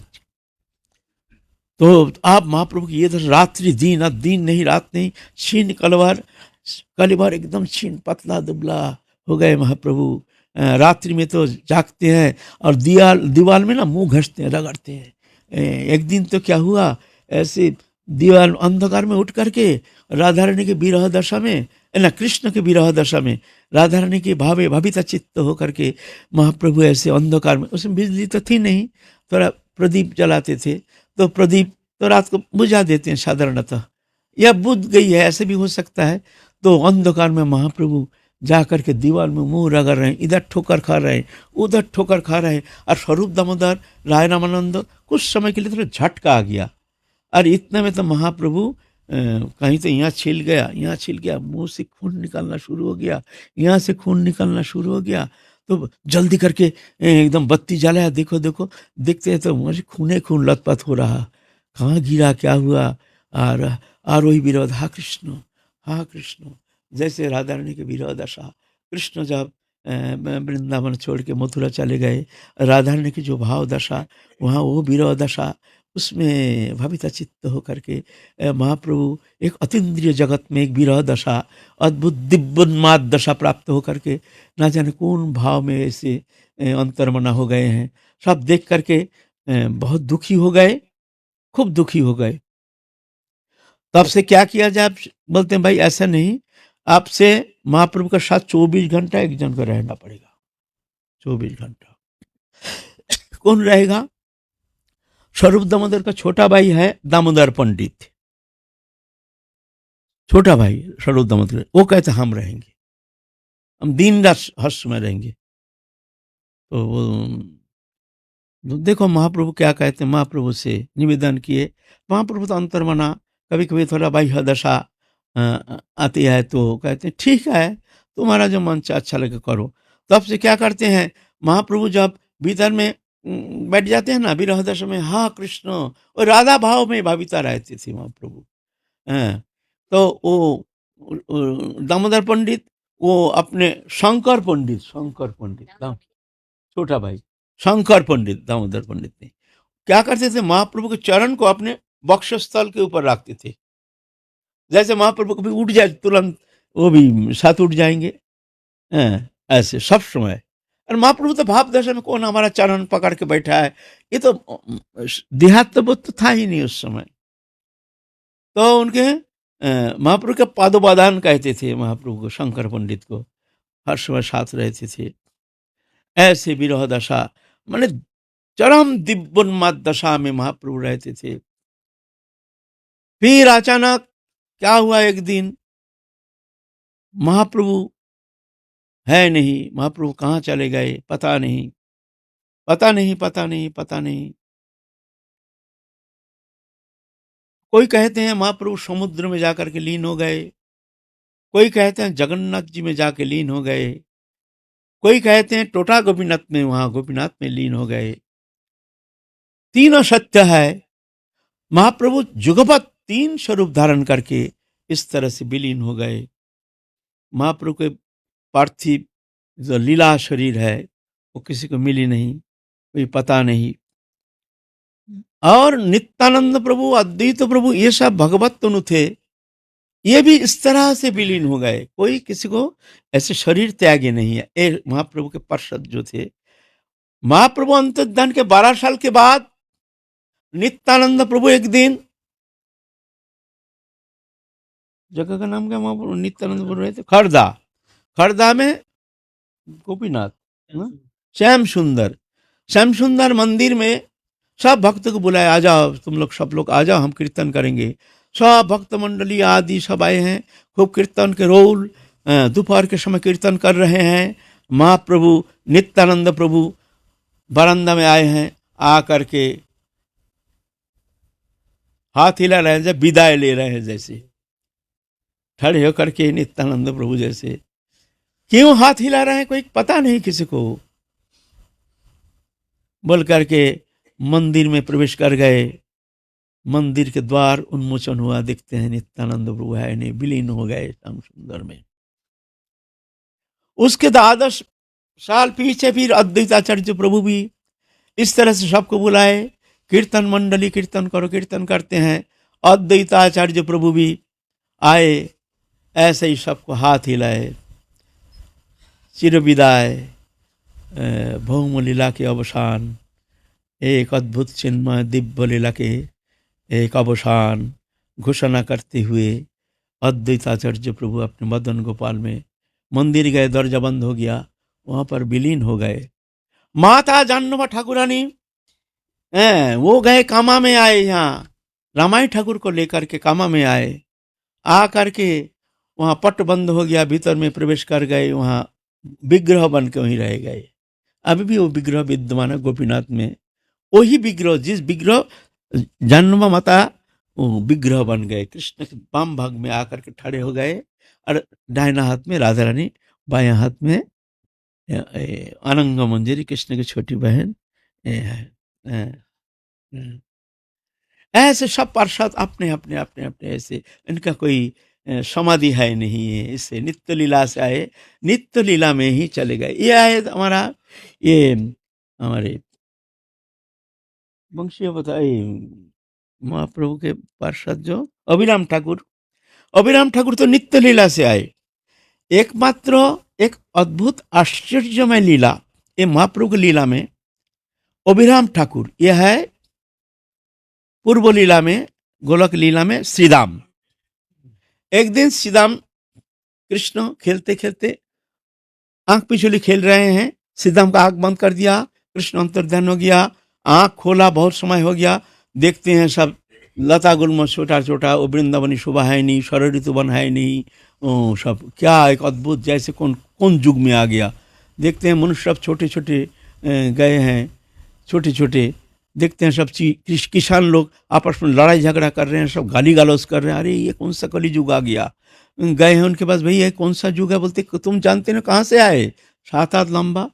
तो आप महाप्रभु की ये रात्रि दिन, अब दिन नहीं रात नहीं, छीन कलवार एकदम छीन पतला दुबला हो गए महाप्रभु। रात्रि में तो जागते हैं और दीवार में ना मुंह घसते हैं, रगड़ते हैं। एक दिन तो क्या हुआ, ऐसे दीवार अंधकार में उठ करके राधा रानी के विरह दशा में, ना कृष्ण के विरह दशा में राधा रानी के भाविता चित्त होकर के महाप्रभु ऐसे अंधकार में, उसमें बिजली तो थी नहीं, थोड़ा प्रदीप जलाते थे, तो प्रदीप तो रात को बुझा देते हैं साधारणतः, या बुझ गई है ऐसे भी हो सकता है। तो अंधकार में महाप्रभु जा करके दीवार में मुंह रगड़ रहे हैं, इधर ठोकर खा रहे हैं, उधर ठोकर खा रहे हैं। और स्वरूप दामोदर राय रामानंद कुछ समय के लिए थोड़ा झटका आ गया, और इतने में तो महाप्रभु कहीं तो यहाँ छिल गया, मुंह से खून निकलना शुरू हो गया, यहाँ से खून निकलना शुरू हो गया। तो जल्दी करके एकदम बत्ती जलाया, देखो देखते हैं तो मुझे खून लथपथ हो रहा, कहाँ गिरा, क्या हुआ। और वही विरोध, हा कृष्ण, जैसे राधा रानी के विरह दशा। कृष्ण जब वृंदावन छोड़ के मथुरा चले गए, राधा रानी की जो भाव दशा, वहाँ वो विरह दशा, उसमें भविता चित्त होकर के महाप्रभु एक अतीन्द्रिय जगत में एक विरह दशा, अद्भुत दिव्योन्माद दशा प्राप्त होकर के ना जाने कौन भाव में ऐसे अंतर्मना हो गए हैं। सब देख करके बहुत दुखी हो गए, खूब दुखी हो गए। तब से क्या किया जाए? बोलते हैं भाई ऐसा नहीं, आपसे महाप्रभु के साथ 24 घंटा एक जन का रहना पड़ेगा। 24 घंटा कौन रहेगा? स्वरूप दामोदर का छोटा भाई है दामोदर पंडित, छोटा भाई स्वरूप दामोदर, वो कहते हम रहेंगे, हम दिन रात हर समय रहेंगे। तो वो देखो महाप्रभु क्या कहते हैं, महाप्रभु से निवेदन किए। महाप्रभु तो अंतर्मना, कभी कभी थोड़ा बाह्य दशा आती है तो कहते हैं ठीक है, तुम्हारा जो मन से अच्छा लगे करो। तब से क्या करते हैं, महाप्रभु जब भीतर में बैठ जाते हैं ना विरह दशा में, हाँ कृष्ण, और राधा भाव में भाविता रहते थे महाप्रभु। हैं, तो वो दामोदर पंडित, वो अपने शंकर पंडित छोटा भाई शंकर पंडित दामोदर पंडित ने क्या करते थे, महाप्रभु के चरण को अपने वक्षस्थल के ऊपर रखते थे। जैसे महाप्रभु कभी उठ जाए तुरंत वो भी साथ उठ जाएंगे। ऐसे सब समय। और महाप्रभु तो भाव दशा में कौन हमारा चरण पकड़ के बैठा है, ये तो देहात्म तो था ही नहीं उस समय। तो उनके महाप्रभु के पादोपादान कहते थे महाप्रभु को, शंकर पंडित को हर समय साथ रहते थे। ऐसे विरह दशा माने चरम दिव्योन्माद दशा में महाप्रभु रहते थे। फिर अचानक क्या हुआ, एक दिन महाप्रभु है नहीं, महाप्रभु कहाँ चले गए पता नहीं, पता नहीं, पता नहीं, पता नहीं। कोई कहते हैं महाप्रभु समुद्र में जाकर के लीन हो गए, कोई कहते हैं जगन्नाथ जी में जाके लीन हो गए, कोई कहते हैं टोटा गोपीनाथ में, वहां गोपीनाथ में लीन हो गए। तीनों सत्य है। महाप्रभु जुगपत 3 स्वरूप धारण करके इस तरह से विलीन हो गए। महाप्रभु के पार्थिव जो लीला शरीर है वो किसी को मिली नहीं, कोई पता नहीं। और नित्यानंद प्रभु, अद्वैत प्रभु, ये सब भगवत तनु थे, ये भी इस तरह से विलीन हो गए। कोई किसी को ऐसे शरीर त्यागे नहीं है। ये महाप्रभु के पार्षद जो थे, महाप्रभु अंतर्धान के 12 साल के बाद नित्यानंद प्रभु एक दिन, जगह का नाम क्या महाप्रभु नित्यानंद प्रभु रहते, खरदा में गोपीनाथ, श्याम सुंदर मंदिर में सब भक्त को बुलाया, आ जाओ तुम लोग, सब लोग आ जाओ, हम कीर्तन करेंगे। सब भक्त मंडली आदि सब आए हैं, खूब कीर्तन के रोल, दोपहर के समय कीर्तन कर रहे हैं। महाप्रभु नित्यानंद प्रभु बरामदा में आए हैं, आ करके हाथ हिला रहे हैं, विदाई ले रहे हैं, जैसे खड़े होकर के नित्यानंद प्रभु जैसे। क्यों हाथ हिला रहे हैं कोई पता नहीं किसी को, बोल करके मंदिर में प्रवेश कर गए। मंदिर के द्वार उन्मोचन हुआ, देखते हैं नित्यानंद प्रभु है नहीं, विलीन हो गए श्याम सुंदर में। उसके 10 साल पीछे फिर अद्वैताचार्य प्रभु भी इस तरह से सबको बुलाए, कीर्तन मंडली कीर्तन करो, कीर्तन करते हैं। अद्वैताचार्य प्रभु भी आए, ऐसे ही सबको हाथ हिलाए, चिर विदाय, भौम लीला के अवसान, एक अद्भुत चिन्मय दिव्य लीला के एक अवसान घोषणा करते हुए अद्वैताचार्य प्रभु अपने मदन गोपाल में मंदिर गए, दरजा बंद हो गया, वहां पर विलीन हो गए। माता जानवा ठाकुरानी वो गए कामा में, आए यहाँ रामाई ठाकुर को लेकर के कामा में आए, आ करके वहां पट बंद हो गया, भीतर में प्रवेश कर गए, वहां विग्रह बन के वहीं रह गए। अभी भी वो विग्रह विद्यमान है गोपीनाथ में, वही विग्रह, जिस विग्रह जन्म माता वो विग्रह बन गए। कृष्ण के वाम भाग में आकर के खड़े हो गए, और दाहिना हाथ में राधा रानी, बायां हाथ में अनंग मंजरी कृष्ण की छोटी बहन ऐसे सब पार्षद अपने अपने अपने अपने ऐसे, इनका कोई समाधि है नहीं है। इससे नित्य लीला से आए, नित्य लीला में ही चले गए। ये आए हमारा, ये हमारे वंशीय बताए महाप्रभु के पार्षद जो अभिराम ठाकुर तो नित्य लीला से आए। एकमात्र एक अद्भुत आश्चर्यमय लीला ये महाप्रभु की लीला में अभिराम ठाकुर, यह है पूर्व लीला में, गोलक लीला में श्रीदाम। एक दिन श्रीदाम कृष्ण खेलते खेलते आंख पिछली खेल रहे हैं, श्रीदाम का आंख बंद कर दिया, कृष्ण अंतर्ध्यान हो गया, आंख खोला, बहुत समय हो गया, देखते हैं सब लता गुल्म छोटा छोटा, वो वृंदावनी शोभा है नहीं, शरद ऋतुवन है नहीं, सब क्या एक अद्भुत, जैसे कौन कौन युग में आ गया। देखते हैं मनुष्य सब छोटे छोटे गए हैं, छोटे छोटे देखते हैं सब किसान लोग आपस में लड़ाई झगड़ा कर रहे हैं, सब गाली गलौज कर रहे हैं, अरे ये कौन सा कली युग आ गया। गए हैं उनके पास, भैया कौन सा युग है, बोलते तुम जानते ना कहाँ से आए, 7 हाथ लंबा।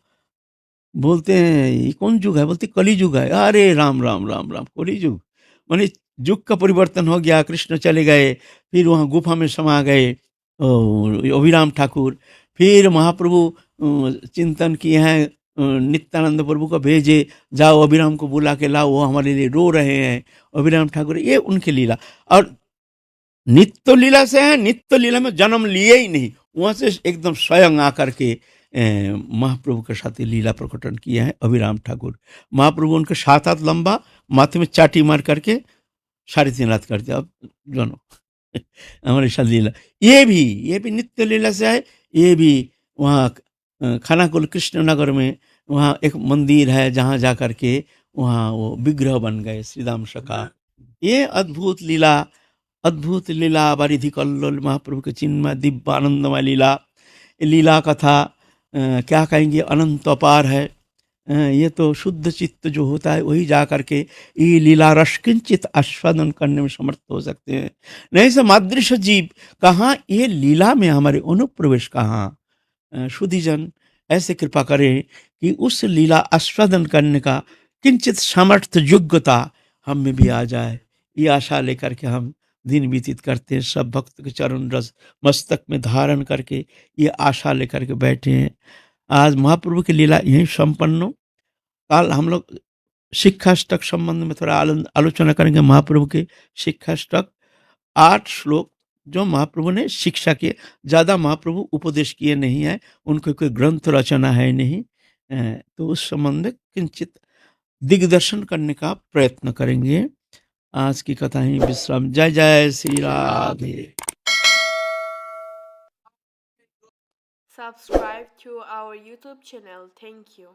बोलते हैं ये कौन युग है, बोलते कली युग है। अरे राम राम राम राम, कली युग माने युग का परिवर्तन हो गया। कृष्ण चले गए, फिर वहाँ गुफा में समा गए अभिराम ठाकुर। फिर महाप्रभु चिंतन किए हैं, नित्यानंद प्रभु को भेजे, जाओ अभिराम को बुला के लाओ, वो हमारे लिए रो रहे हैं। अभिराम ठाकुर, ये उनकी लीला। और नित्य लीला से है, नित्य लीला में जन्म लिए ही नहीं, वहाँ से एकदम स्वयं आकर के महाप्रभु के साथ लीला प्रकटन किया है अभिराम ठाकुर। महाप्रभु उनके 7 हाथ लंबा, माथे में चाटी मार करके 3.5 हाथ कर दिया। अब जानो हमारे साथ लीला, ये भी नित्य लीला से है। ये भी वहाँ खानाकुल कृष्णनगर में वहाँ एक मंदिर है, जहाँ जा करके वहाँ वो विग्रह बन गए श्रीदाम सखा। ये अद्भुत लीला बारिधि कल्लोल महाप्रभु के चिन्मय दिव्य आनंदमय लीला कथा क्या कहेंगे, अनंत अपार है। ये तो शुद्ध चित्त जो होता है वही जा करके ये लीला रस किंचित आस्वादन करने में समर्थ हो सकते हैं। नहीं से मादृश जीव कहाँ, ये लीला में हमारे अनुप्रवेश कहाँ। शुद्धिजन ऐसे कृपा करें कि उस लीला आस्वादन करने का किंचित सामर्थ्य योग्यता हम में भी आ जाए। ये आशा लेकर के हम दिन व्यतीत करते हैं। सब भक्त के चरण रस मस्तक में धारण करके ये आशा लेकर के बैठे हैं। आज महाप्रभु की लीला यहीं संपन्न हो। कल हम लोग शिक्षाष्टक संबंध में थोड़ा आलोचना करेंगे। महाप्रभु के शिक्षाष्टक 8 श्लोक जो महाप्रभु ने शिक्षा किए, ज़्यादा महाप्रभु उपदेश किए नहीं है, उनके कोई ग्रंथ रचना है नहीं। तो उस संबंध में किंचित दिग्दर्शन करने का प्रयत्न करेंगे। आज की कथा ही विश्राम। जय जय Shri Radhe. Subscribe to our YouTube channel. Thank you.